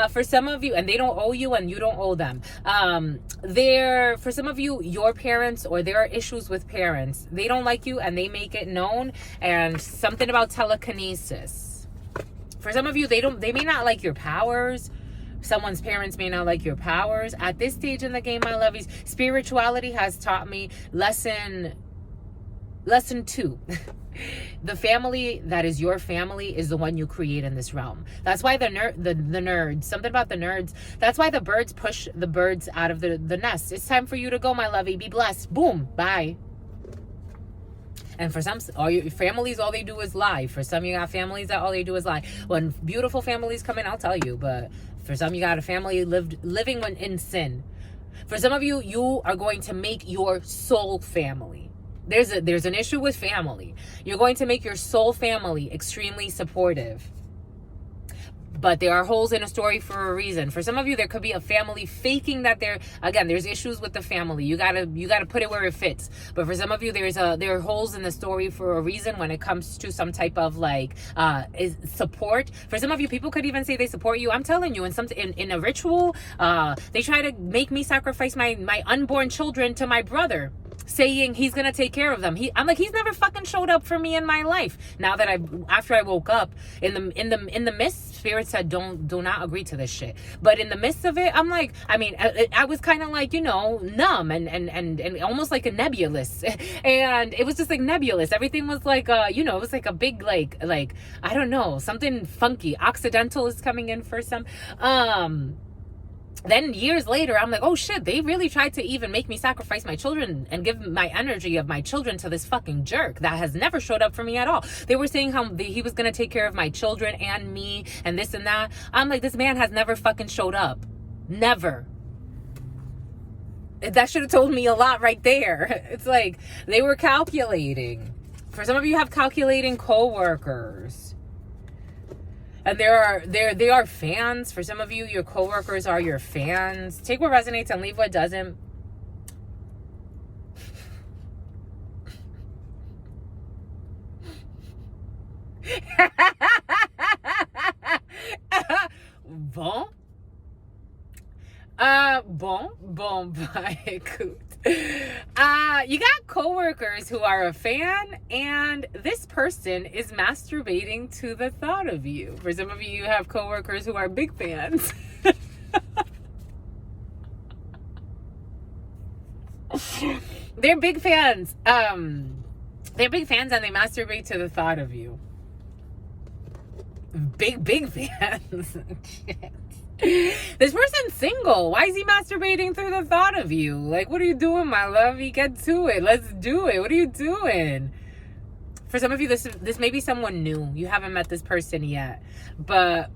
For some of you, and they don't owe you, and you don't owe them. For some of you, your parents, or there are issues with parents. They don't like you, and they make it known. And something about telekinesis. For some of you, they may not like your powers. Someone's parents may not like your powers. At this stage in the game, my lovies, spirituality has taught me lesson 2. The family that is your family is the one you create in this realm. That's why the nerds, something about the nerds, that's why the birds push the birds out of the nest. It's time for you to go, my lovey. Be blessed. Boom. Bye. And for some, all your families, all they do is lie. For some, you got families that all they do is lie. When beautiful families come in, I'll tell you. But for some, you got a family living in sin. For some of you, you are going to make your soul family. There's an issue with family. You're going to make your soul family extremely supportive. But there are holes in a story for a reason. For some of you, there could be a family faking that there's issues with the family. You gotta put it where it fits. But for some of you, there are holes in the story for a reason when it comes to some type of support. For some of you, people could even say they support you. I'm telling you, in a ritual, they try to make me sacrifice my unborn children to my brother, saying he's gonna take care of them. I'm like, he's never fucking showed up for me in my life. Now that after I woke up, in the midst, Spirit said, do not agree to this shit. But in the midst of it, I'm like, I was kind of like, numb and almost like a nebulous, and it was just like nebulous. Everything was like, it was like a big like I don't know, something funky. Occidental is coming in for some. Then years later, I'm like, oh shit, they really tried to even make me sacrifice my children and give my energy of my children to this fucking jerk that has never showed up for me at all. They were saying how he was going to take care of my children and me and this and that. I'm like, this man has never fucking showed up. Never. That should have told me a lot right there. It's like they were calculating. For some of you have calculating coworkers. And they are fans. For some of you, your coworkers are your fans. Take what resonates and leave what doesn't. Bon, bye, écoute. You got coworkers who are a fan, and this person is masturbating to the thought of you. For some of you, you have coworkers who are big fans. They're big fans. They're big fans, and they masturbate to the thought of you. Big fans. Shit. This person's single. Why is he masturbating through the thought of you? Like, what are you doing, my lovey? Get to it. Let's do it. What are you doing? For some of you, this may be someone new. You haven't met this person yet. But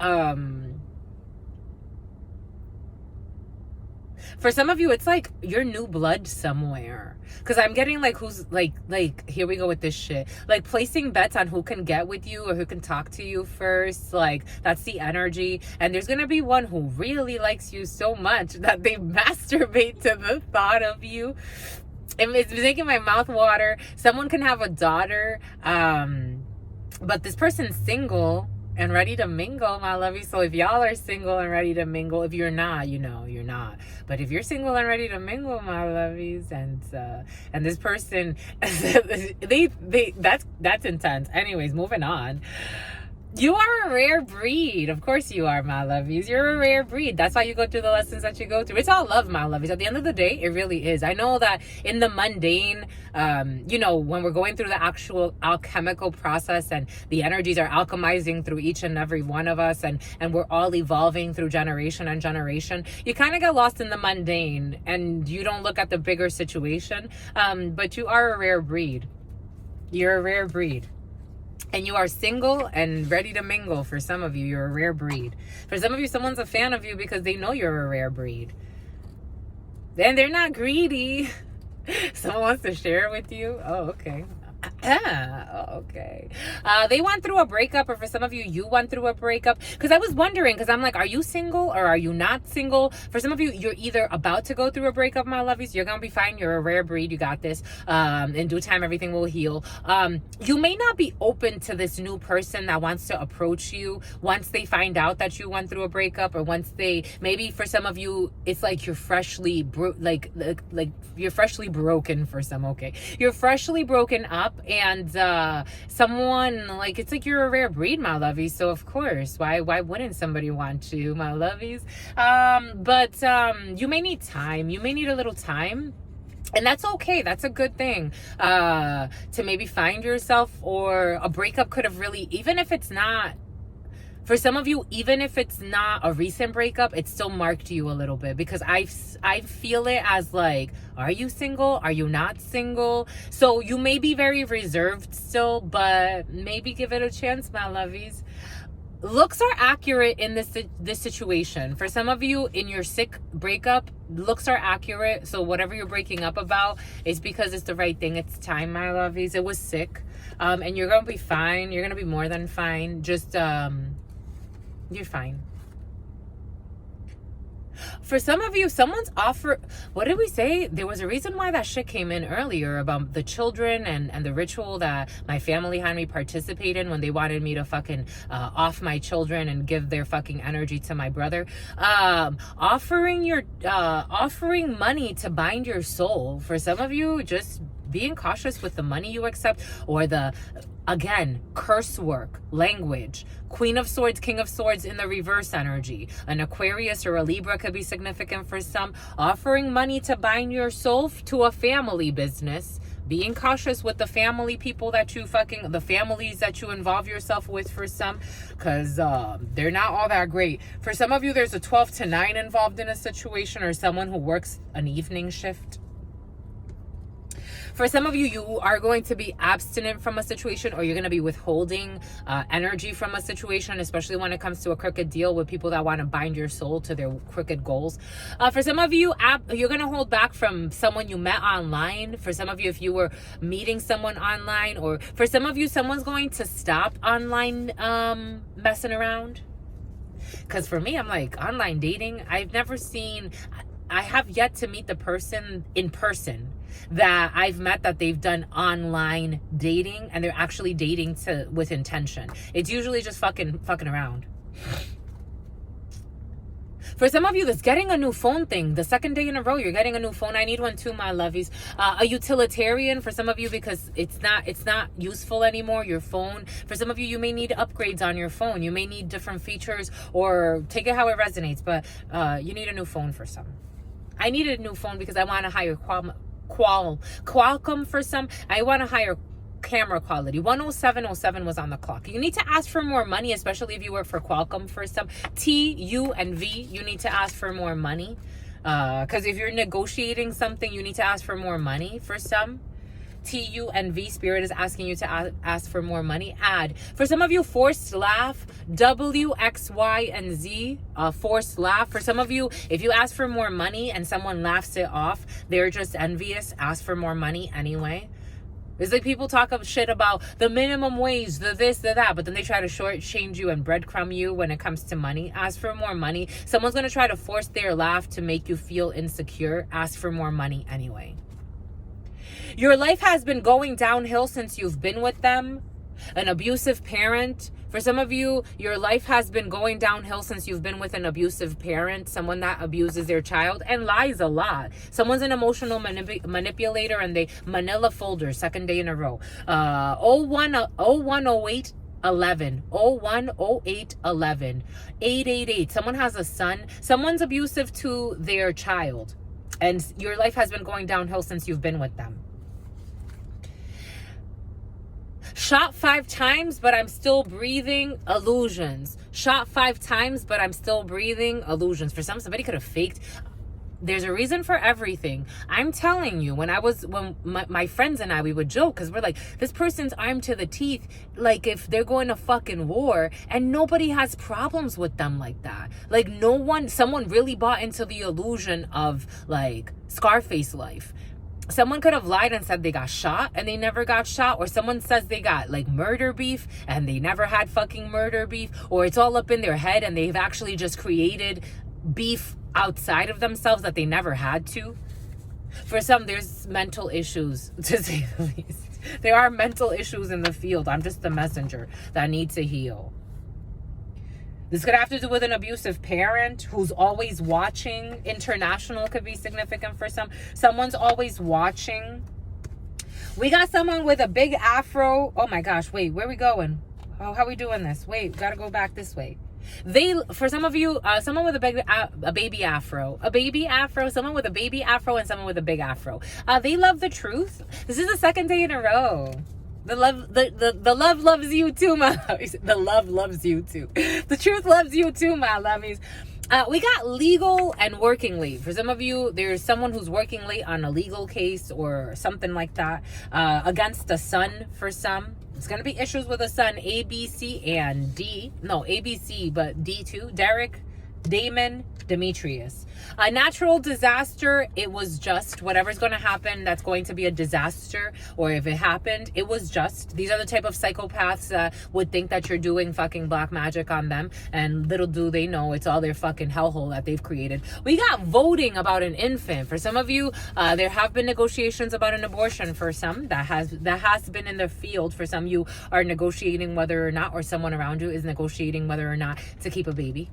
for some of you, it's like you're new blood somewhere. Because I'm getting like who's like here we go with this shit. Like placing bets on who can get with you or who can talk to you first. Like that's the energy. And there's going to be one who really likes you so much that they masturbate to the thought of you. It's making my mouth water. Someone can have a daughter. But this person's single and ready to mingle, my lovey. So if y'all are single and ready to mingle, if you're not, you're not. But if you're single and ready to mingle, my lovies, and this person, that's intense. Anyways, moving on. You are a rare breed. Of course you are, my lovies. You're a rare breed. That's why you go through the lessons that you go through. It's all love, my lovies. At the end of the day, it really is. I know that in the mundane, when we're going through the actual alchemical process and the energies are alchemizing through each and every one of us, and we're all evolving through generation and generation, you kind of get lost in the mundane and you don't look at the bigger situation. But you are a rare breed. You're a rare breed. And you are single and ready to mingle. For some of you, you're a rare breed. For some of you, someone's a fan of you because they know you're a rare breed. Then they're not greedy. Someone wants to share it with you. Oh, okay. Okay. They went through a breakup, or for some of you, you went through a breakup. Because I was wondering, because I'm like, are you single or are you not single? For some of you, you're either about to go through a breakup, my lovies. You're going to be fine. You're a rare breed. You got this. In due time, everything will heal. You may not be open to this new person that wants to approach you once they find out that you went through a breakup, or once they, maybe for some of you, it's like you're freshly, like you're freshly broken for some, okay? You're freshly broken up. And someone, like, it's like you're a rare breed, my lovies. So of course, why wouldn't somebody want you, my lovies? But you may need time. You may need a little time. And that's okay. That's a good thing, to maybe find yourself. Or a breakup could have really, even if it's not, for some of you, even if it's not a recent breakup, it still marked you a little bit, because I feel it as like, are you single? Are you not single? So you may be very reserved still, but maybe give it a chance, my lovies. Looks are accurate in this situation. For some of you, in your sick breakup, looks are accurate. So whatever you're breaking up about is because it's the right thing. It's time, my lovies. It was sick. And you're going to be fine. You're going to be more than fine. Just, you're fine. For some of you, someone's offer. What did we say? There was a reason why that shit came in earlier about the children and the ritual that my family had me participate in when they wanted me to fucking off my children and give their fucking energy to my brother. Offering money to bind your soul. For some of you, just being cautious with the money you accept, or again, curse work, language, Queen of Swords, King of Swords in the reverse energy. An Aquarius or a Libra could be significant for some. Offering money to bind your soul to a family business. Being cautious with the family people that you the families that you involve yourself with for some, because they're not all that great. For some of you, there's a 12 to 9 involved in a situation, or someone who works an evening shift. For some of you, you are going to be abstinent from a situation, or you're going to be withholding energy from a situation, especially when it comes to a crooked deal with people that want to bind your soul to their crooked goals. For some of you, you're going to hold back from someone you met online. For some of you, if you were meeting someone online, or for some of you, someone's going to stop online messing around. Because for me, I'm like, online dating, I have yet to meet the person in person that I've met that they've done online dating, and they're actually dating with intention. It's usually just fucking around. For some of you, that's getting a new phone thing. The second day in a row, you're getting a new phone. I need one too, my lovies. A utilitarian for some of you, because it's not useful anymore, your phone. For some of you, you may need upgrades on your phone. You may need different features, or take it how it resonates. But you need a new phone for some. I needed a new phone because I want a higher Qualcomm for some. I want a higher camera quality. 10707 was on the clock. You need to ask for more money, especially if you work for Qualcomm for some. T, U, and V, you need to ask for more money. Because if you're negotiating something, you need to ask for more money for some. T, U, and V, Spirit is asking you to ask for more money. Add. For some of you, forced laugh. W, X, Y, and Z, forced laugh. For some of you, if you ask for more money and someone laughs it off, they're just envious. Ask for more money anyway. It's like people talk of shit about the minimum wage, the this, the that, but then they try to shortchange you and breadcrumb you when it comes to money. Ask for more money. Someone's going to try to force their laugh to make you feel insecure. Ask for more money anyway. Your life has been going downhill since you've been with them. An abusive parent. For some of you, your life has been going downhill since you've been with an abusive parent, someone that abuses their child and lies a lot. Someone's an emotional manipulator, and they manila folders, second day in a row. 0108 11 0108 11 888. Someone has a son. Someone's abusive to their child, and your life has been going downhill since you've been with them. Shot 5 times, but I'm still breathing. Illusions. Shot 5 times, but I'm still breathing. Illusions. For somebody could have faked. There's a reason for everything. I'm telling you, when my friends and I, we would joke, because we're like, this person's armed to the teeth, like if they're going to fucking war, and nobody has problems with them like that. Like someone really bought into the illusion of like Scarface life. Someone could have lied and said they got shot and they never got shot, or someone says they got like murder beef and they never had fucking murder beef, or it's all up in their head and they've actually just created beef outside of themselves that they never had to. For some, there's mental issues, to say the least. There are mental issues in the field. I'm just the messenger that needs to heal. This could have to do with an abusive parent who's always watching. International could be significant for some. Someone's always watching. We got someone with a big afro. Oh my gosh, wait, where are we going? Oh, how are we doing this? Wait, gotta go back this way. For some of you, someone with a baby afro, someone with a baby afro, and someone with a big afro. They love the truth. This is the second day in a row. The love loves you too, my lovies. The love loves you too. The truth loves you too, my lovies. We got legal and working late. For some of you, there's someone who's working late on a legal case or something like that, against the son for some. It's going to be issues with the son, A, B, C, and D. No, A, B, C, but D too. Derek, Damon, Demetrius. A natural disaster, it was just whatever's going to happen, that's going to be a disaster. Or if it happened, it was just. These are the type of psychopaths that would think that you're doing fucking black magic on them, and little do they know it's all their fucking hellhole that they've created. We got voting about an infant. For some of you, there have been negotiations about an abortion. For some, that has been in the field. For some, you are negotiating whether or not, or someone around you is negotiating whether or not to keep a baby.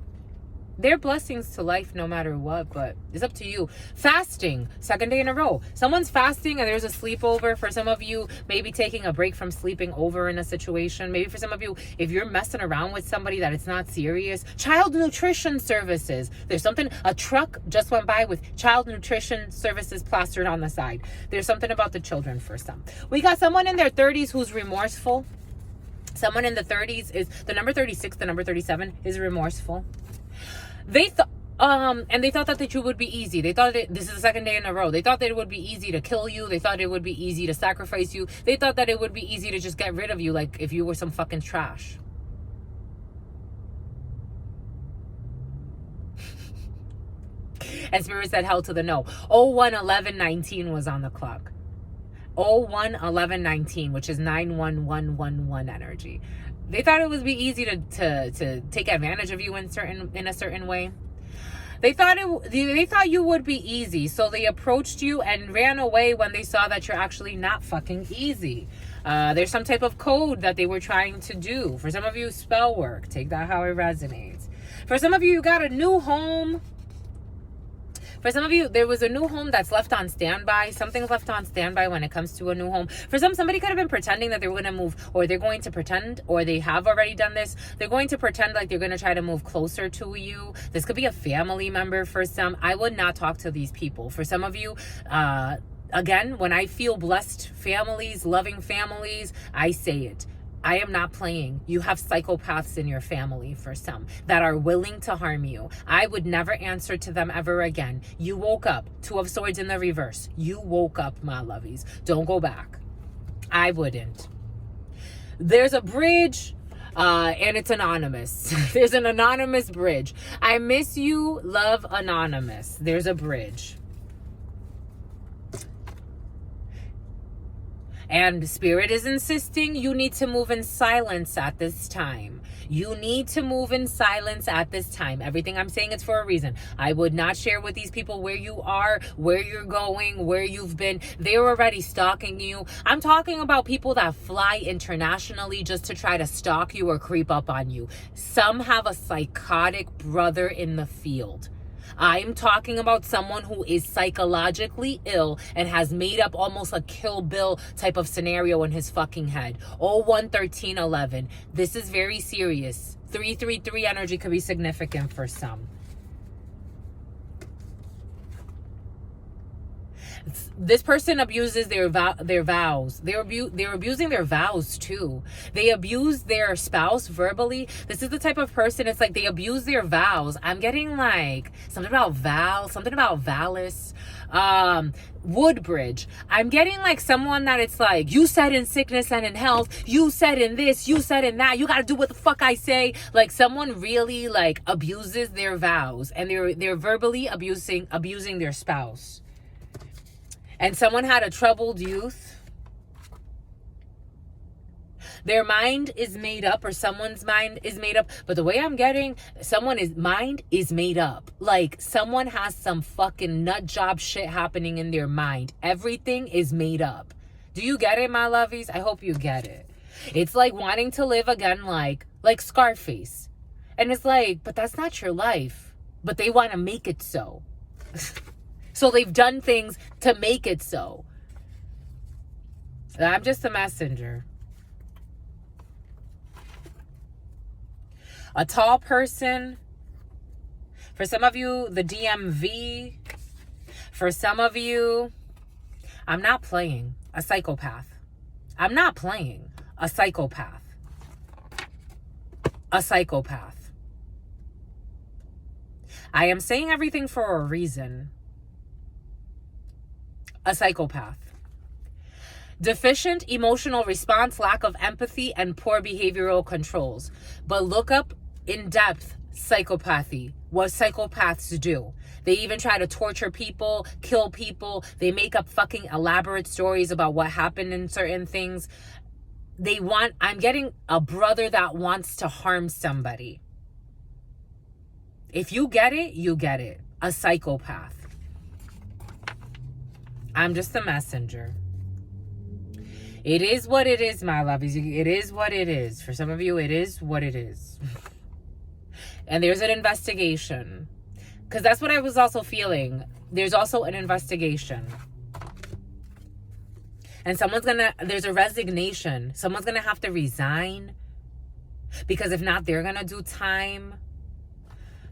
They're blessings to life no matter what, but it's up to you. Fasting, second day in a row. Someone's fasting and there's a sleepover. For some of you, maybe taking a break from sleeping over in a situation. Maybe for some of you, if you're messing around with somebody that it's not serious. Child nutrition services. There's something, a truck just went by with child nutrition services plastered on the side. There's something about the children for some. We got someone in their 30s who's remorseful. Someone in the 30s is, the number 36, the number 37 is remorseful. They thought, and they thought that you would be easy. They thought this is the second day in a row. They thought that it would be easy to kill you. They thought it would be easy to sacrifice you. They thought that it would be easy to just get rid of you, like if you were some fucking trash. And Spirit said hell to the no. 01/11/19 was on the clock. 01/11/19, which is 91111 energy. They thought it would be easy to take advantage of you in a certain way. They thought you would be easy, so they approached you and ran away when they saw that you're actually not fucking easy. There's some type of code that they were trying to do. For some of you, spell work. Take that how it resonates. For some of you, you got a new home. For some of you, there was a new home that's left on standby. Something's left on standby when it comes to a new home. For somebody could have been pretending that they were going to move, or they're going to pretend, or they have already done this. They're going to pretend like they're going to try to move closer to you. This could be a family member for some. I would not talk to these people. For some of you, again, when I feel blessed families, loving families, I say it. I am not playing. You have psychopaths in your family for some that are willing to harm you. I would never answer to them ever again. You woke up. 2 of Swords in the reverse. You woke up, my lovies. Don't go back. I wouldn't. There's a bridge, and it's anonymous. There's an anonymous bridge. I miss you, love anonymous. There's a bridge. And Spirit is insisting you need to move in silence at this time. You need to move in silence at this time. Everything I'm saying is for a reason. I would not share with these people where you are, where you're going, where you've been. They're already stalking you. I'm talking about people that fly internationally just to try to stalk you or creep up on you. Some have a psychotic brother in the field. I'm talking about someone who is psychologically ill and has made up almost a Kill Bill type of scenario in his fucking head. 01/13/11. This is very serious. 333 energy could be significant for some. This person abuses their vows. They're abusing their vows too. They abuse their spouse verbally. This is the type of person, it's like they abuse their vows. I'm getting like something about Val, something about Valis, Woodbridge. I'm getting like someone that it's like, you said in sickness and in health, you said in this, you said in that, you gotta do what the fuck I say. Like someone really like abuses their vows and they're verbally abusing their spouse. and someone had a troubled youth, their mind is made up, or someone's mind is made up. But the way I'm getting, someone's mind is made up. Like someone has some fucking nut job shit happening in their mind. Everything is made up. Do you get it, my lovies? I hope you get it. It's like wanting to live again like Scarface. And it's like, but that's not your life. But they want to make it so. So they've done things to make it so. I'm just a messenger. A tall person. For some of you, the DMV. For some of you, I'm not playing. A psychopath. I'm not playing. A psychopath. A psychopath. I am saying everything for a reason. A psychopath. Deficient emotional response, lack of empathy, and poor behavioral controls. But look up in depth psychopathy. What psychopaths do. They even try to torture people, kill people. They make up fucking elaborate stories about what happened in certain things. I'm getting a brother that wants to harm somebody. If you get it, you get it. A psychopath. I'm just a messenger. It is what it is, my lovies. It is what it is. For some of you, it is what it is. And there's an investigation. Because that's what I was also feeling. There's also an investigation. And there's a resignation. Someone's going to have to resign. Because if not, they're going to do time.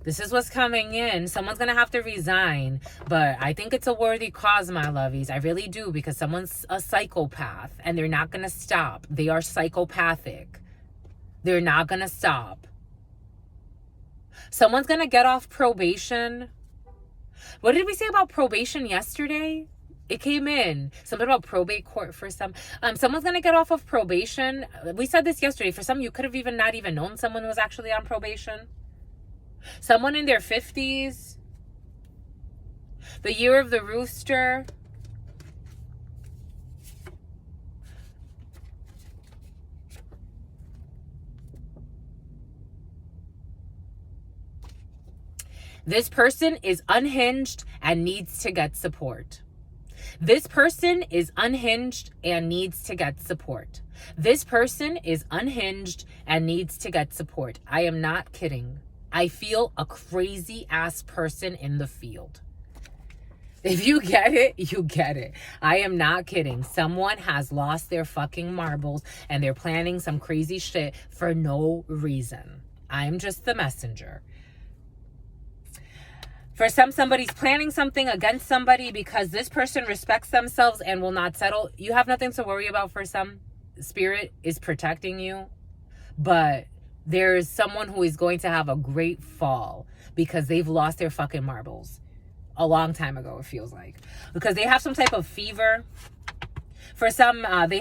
This is what's coming in. Someone's going to have to resign. But I think it's a worthy cause, my lovies. I really do. Because someone's a psychopath. And they're not going to stop. They are psychopathic. They're not going to stop. Someone's going to get off probation. What did we say about probation yesterday? It came in. Something about probate court for some. Someone's going to get off of probation. We said this yesterday. For some, you could have not even known someone was actually on probation. Someone in their 50s. The year of the rooster. This person is unhinged and needs to get support. This person is unhinged and needs to get support. This person is unhinged and needs to get support. I am not kidding. I feel a crazy ass person in the field. If you get it, you get it. I am not kidding. Someone has lost their fucking marbles and they're planning some crazy shit for no reason. I'm just the messenger. For some, somebody's planning something against somebody because this person respects themselves and will not settle. You have nothing to worry about. For some, spirit is protecting you. But there is someone who is going to have a great fall because they've lost their fucking marbles a long time ago, it feels like. Because they have some type of fever. For some, they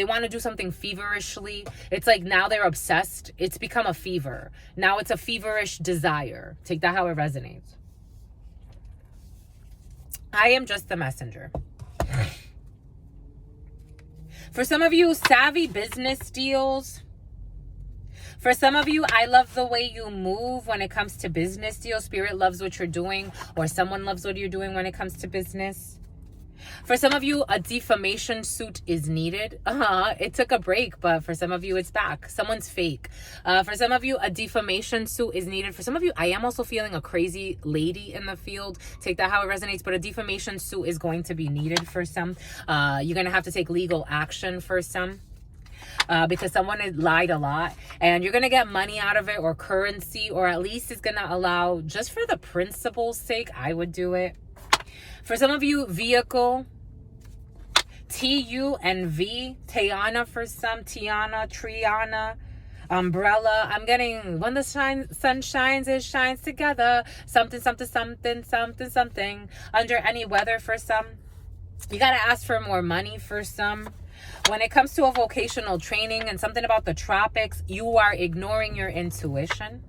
want to do something feverishly. It's like now they're obsessed. It's become a fever. Now it's a feverish desire. Take that how it resonates. I am just the messenger. For some of you, savvy business deals. For some of you, I love the way you move when it comes to business deals. Spirit loves what you're doing, or someone loves what you're doing when it comes to business. For some of you, a defamation suit is needed. It took a break, but for some of you, it's back. Someone's fake. For some of you, a defamation suit is needed. For some of you, I am also feeling a crazy lady in the field. Take that how it resonates, but a defamation suit is going to be needed for some. You're going to have to take legal action for some. Because someone has lied a lot and you're going to get money out of it, or currency, or at least it's going to allow, just for the principle's sake, I would do it. For some of you, vehicle, T-U-N-V, Tiana for some, Tiana, Triana, umbrella. I'm getting, when the sun shines, it shines together. Something, something, something, something, something. Under any weather for some. You got to ask for more money for some. When it comes to a vocational training and something about the tropics, you are ignoring your intuition.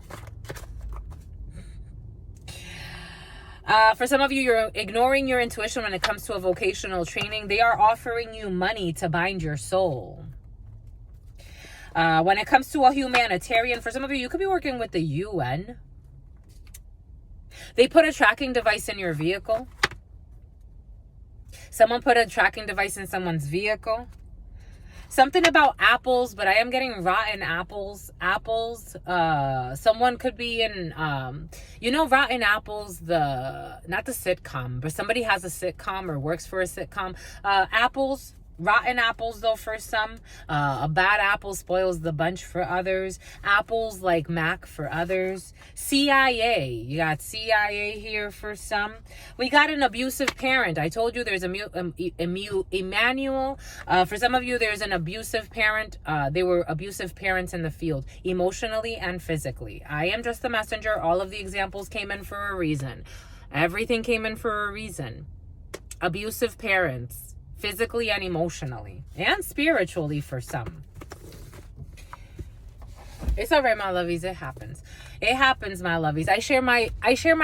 For some of you, you're ignoring your intuition when it comes to a vocational training. They are offering you money to bind your soul. When it comes to a humanitarian, for some of you, you could be working with the UN. They put a tracking device in your vehicle. Someone put a tracking device in someone's vehicle. Something about apples, but I am getting rotten apples. Someone could be in, Rotten Apples, not the sitcom, but somebody has a sitcom or works for a sitcom. Apples. Rotten apples, though, for some. A bad apple spoils the bunch for others. Apples like Mac for others. CIA. You got CIA here for some. We got an abusive parent. I told you there's Emmanuel. For some of you, there's an abusive parent. They were abusive parents in the field, emotionally and physically. I am just the messenger. All of the examples came in for a reason. Everything came in for a reason. Abusive parents. Physically and emotionally and spiritually for some. It's all right, my lovies. It happens. It happens, my lovies. I share my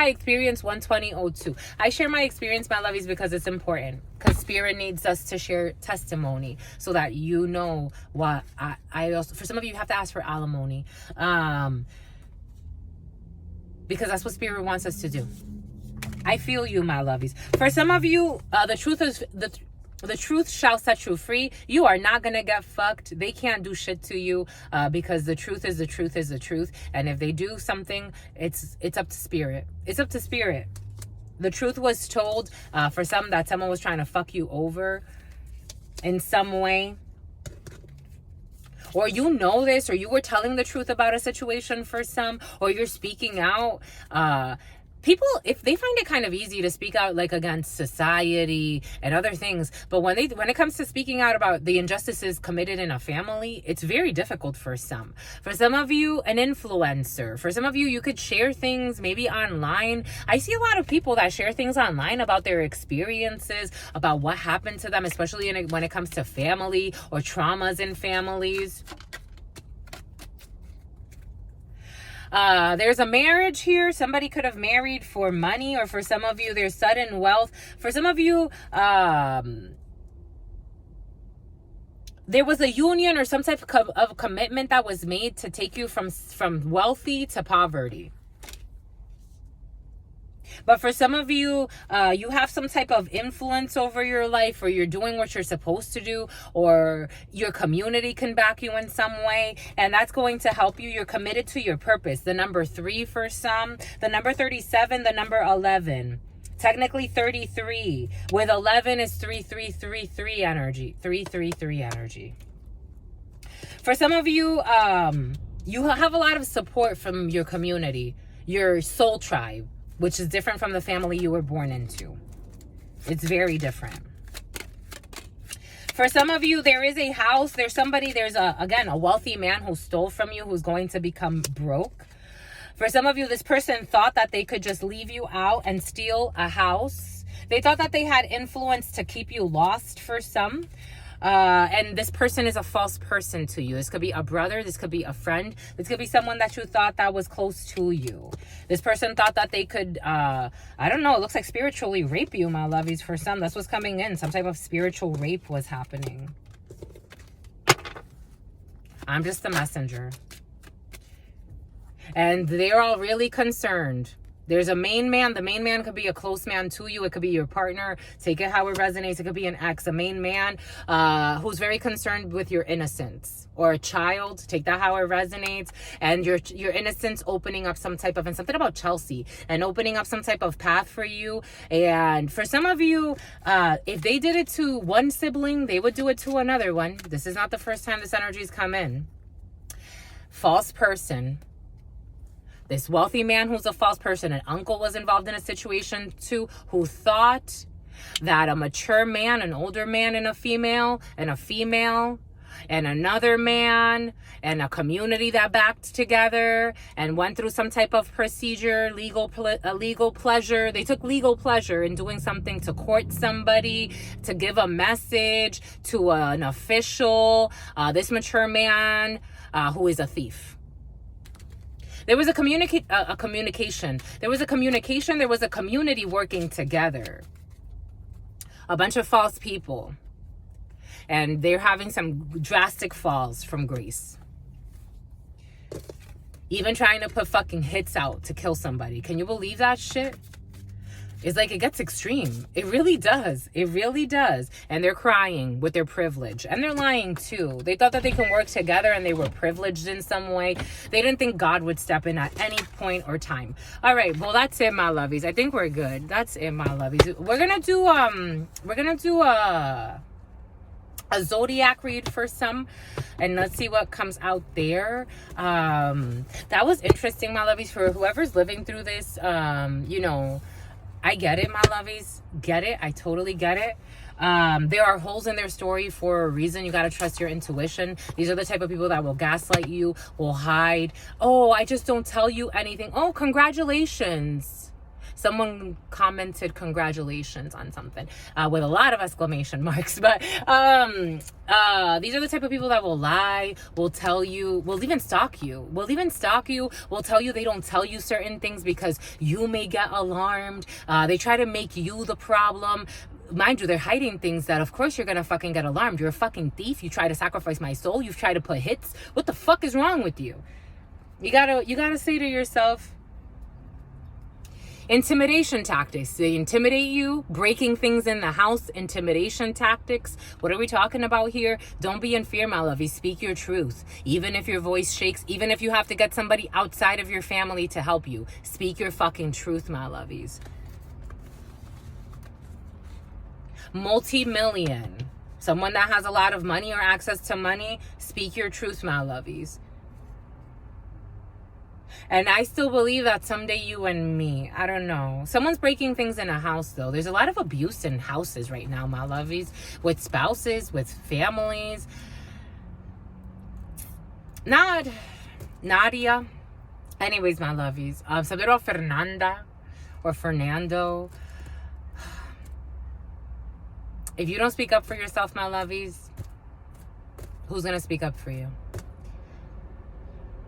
experience 12002. I share my experience, my lovies, because it's important. Because spirit needs us to share testimony so that you know what I also, for some of you have to ask for alimony. Because that's what spirit wants us to do. I feel you, my lovies. For some of you, the truth shall set you free. You are not going to get fucked. They can't do shit to you because the truth is the truth is the truth. And if they do something, it's up to spirit. It's up to spirit. The truth was told for some that someone was trying to fuck you over in some way. Or you know this, or you were telling the truth about a situation for some, or you're speaking out. People, if they find it kind of easy to speak out like against society and other things, but when it comes to speaking out about the injustices committed in a family, it's very difficult for some. For some of you, an influencer. For some of you, you could share things maybe online. I see a lot of people that share things online about their experiences, about what happened to them, especially when it comes to family or traumas in families. There's a marriage here. Somebody could have married for money, or for some of you, there's sudden wealth. For some of you, there was a union or some type of commitment that was made to take you from wealthy to poverty. But for some of you, you have some type of influence over your life, or you're doing what you're supposed to do, or your community can back you in some way, and that's going to help you. You're committed to your purpose. The number 3 for some, the number 37, the number 11. Technically 33. With 11 is 3333 energy. 333 energy. For some of you, you have a lot of support from your community, your soul tribe, which is different from the family you were born into. It's very different. For some of you, there is a house. There's a wealthy man who stole from you, who's going to become broke. For some of you, this person thought that they could just leave you out and steal a house. They thought that they had influence to keep you lost for some. And this person is a false person to you. This could be a brother. This could be a friend. This could be someone that you thought that was close to you. This person thought that they could, it looks like spiritually rape you, my lovies. For some, that's what's coming in. Some type of spiritual rape was happening. I'm just the messenger. And they're all really concerned. There's a main man. The main man could be a close man to you. It could be your partner. Take it how it resonates. It could be an ex, a main man who's very concerned with your innocence, or a child. Take that how it resonates. And your innocence opening up some type of, and something about Chelsea, and opening up some type of path for you. And for some of you, if they did it to one sibling, they would do it to another one. This is not the first time this energy's come in. False person. This wealthy man who's a false person, an uncle was involved in a situation too, who thought that a mature man, an older man and a female, and another man, and a community that backed together and went through some type of procedure, legal pleasure. They took legal pleasure in doing something to court somebody, to give a message to an official, this mature man who is a thief. There was a communication. There was a communication. There was a community working together. A bunch of false people. And they're having some drastic falls from grace. Even trying to put fucking hits out to kill somebody. Can you believe that shit? It's like it gets extreme. It really does. It really does. And they're crying with their privilege. And they're lying too. They thought that they can work together and they were privileged in some way. They didn't think God would step in at any point or time. All right. Well, that's it, my lovies. I think we're good. That's it, my lovies. We're gonna do a zodiac read for some, and let's see what comes out there. That was interesting, my lovies. For whoever's living through this, you know, I get it, my lovies. Get it. I totally get it. There are holes in their story for a reason. You got to trust your intuition. These are the type of people that will gaslight you, will hide. Oh, I just don't tell you anything. Oh, congratulations. Someone commented congratulations on something with a lot of exclamation marks. But these are the type of people that will lie, will tell you, will even stalk you, will tell you they don't tell you certain things because you may get alarmed. They try to make you the problem. Mind you, they're hiding things that of course you're gonna fucking get alarmed. You're a fucking thief. You try to sacrifice my soul. You've tried to put hits. What the fuck is wrong with you? You gotta say to yourself, intimidation tactics. They intimidate you, breaking things in the house, intimidation tactics. What are we talking about here? Don't be in fear, my lovey. Speak your truth. Even if your voice shakes, even if you have to get somebody outside of your family to help you, speak your fucking truth, my lovies. Multi-million. Someone that has a lot of money or access to money, speak your truth, my lovies. And I still believe that someday you and me, I don't know. Someone's breaking things in a house, though. There's a lot of abuse in houses right now, my lovies. With spouses, with families. Nadia. Anyways, my lovies. Something about Fernanda or Fernando. If you don't speak up for yourself, my lovies, who's going to speak up for you?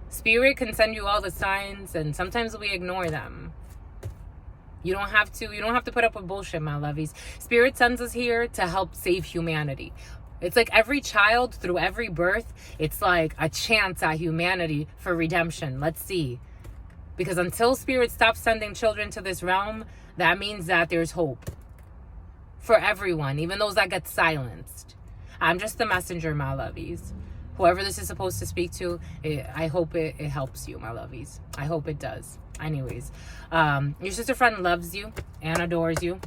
Spirit can send you all the signs, and sometimes we ignore them. You don't have to put up with bullshit, my lovies. Spirit sends us here to help save humanity. It's like every child through every birth, it's like a chance at humanity for redemption. Let's see. Because until Spirit stops sending children to this realm, that means that there's hope for everyone, even those that get silenced. I'm just the messenger, my lovies. Whoever this is supposed to speak to, I hope it helps you, my lovies. I hope it does. Anyways, your sister friend loves you and adores you.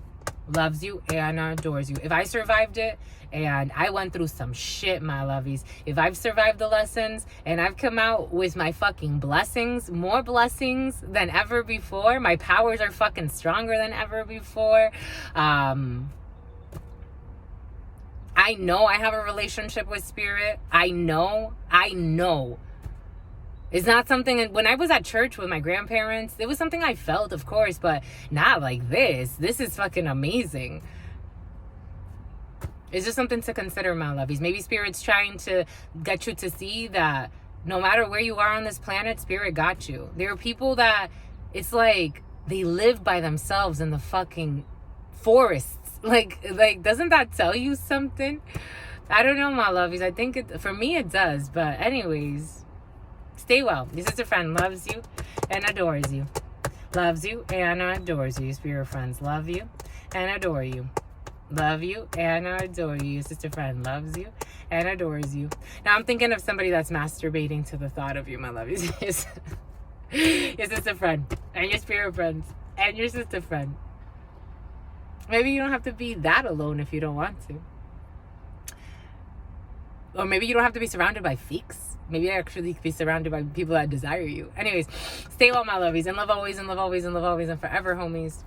Loves you and adores you. If I survived it and I went through some shit, my lovies, if I've survived the lessons and I've come out with my fucking blessings, more blessings than ever before, my powers are fucking stronger than ever before. I know I have a relationship with Spirit. I know. It's not something, when I was at church with my grandparents, it was something I felt, of course, but not like this. This is fucking amazing. It's just something to consider, my lovies. Maybe Spirit's trying to get you to see that no matter where you are on this planet, Spirit got you. There are people that it's like they live by themselves in the fucking forests. Like, doesn't that tell you something? I don't know, my lovies. I think for me it does. But anyways, stay well. Your sister friend loves you and adores you. Loves you and adores you. Spirit friends love you and adore you. Love you and adore you. Your sister friend loves you and adores you. Now I'm thinking of somebody that's masturbating to the thought of you, my lovies. Your sister friend and your spirit friends and your sister friend. Maybe you don't have to be that alone if you don't want to. Or maybe you don't have to be surrounded by fakes. Maybe actually be surrounded by people that desire you. Anyways, stay well, my lovies. And love always, and love always, and love always, and forever, homies.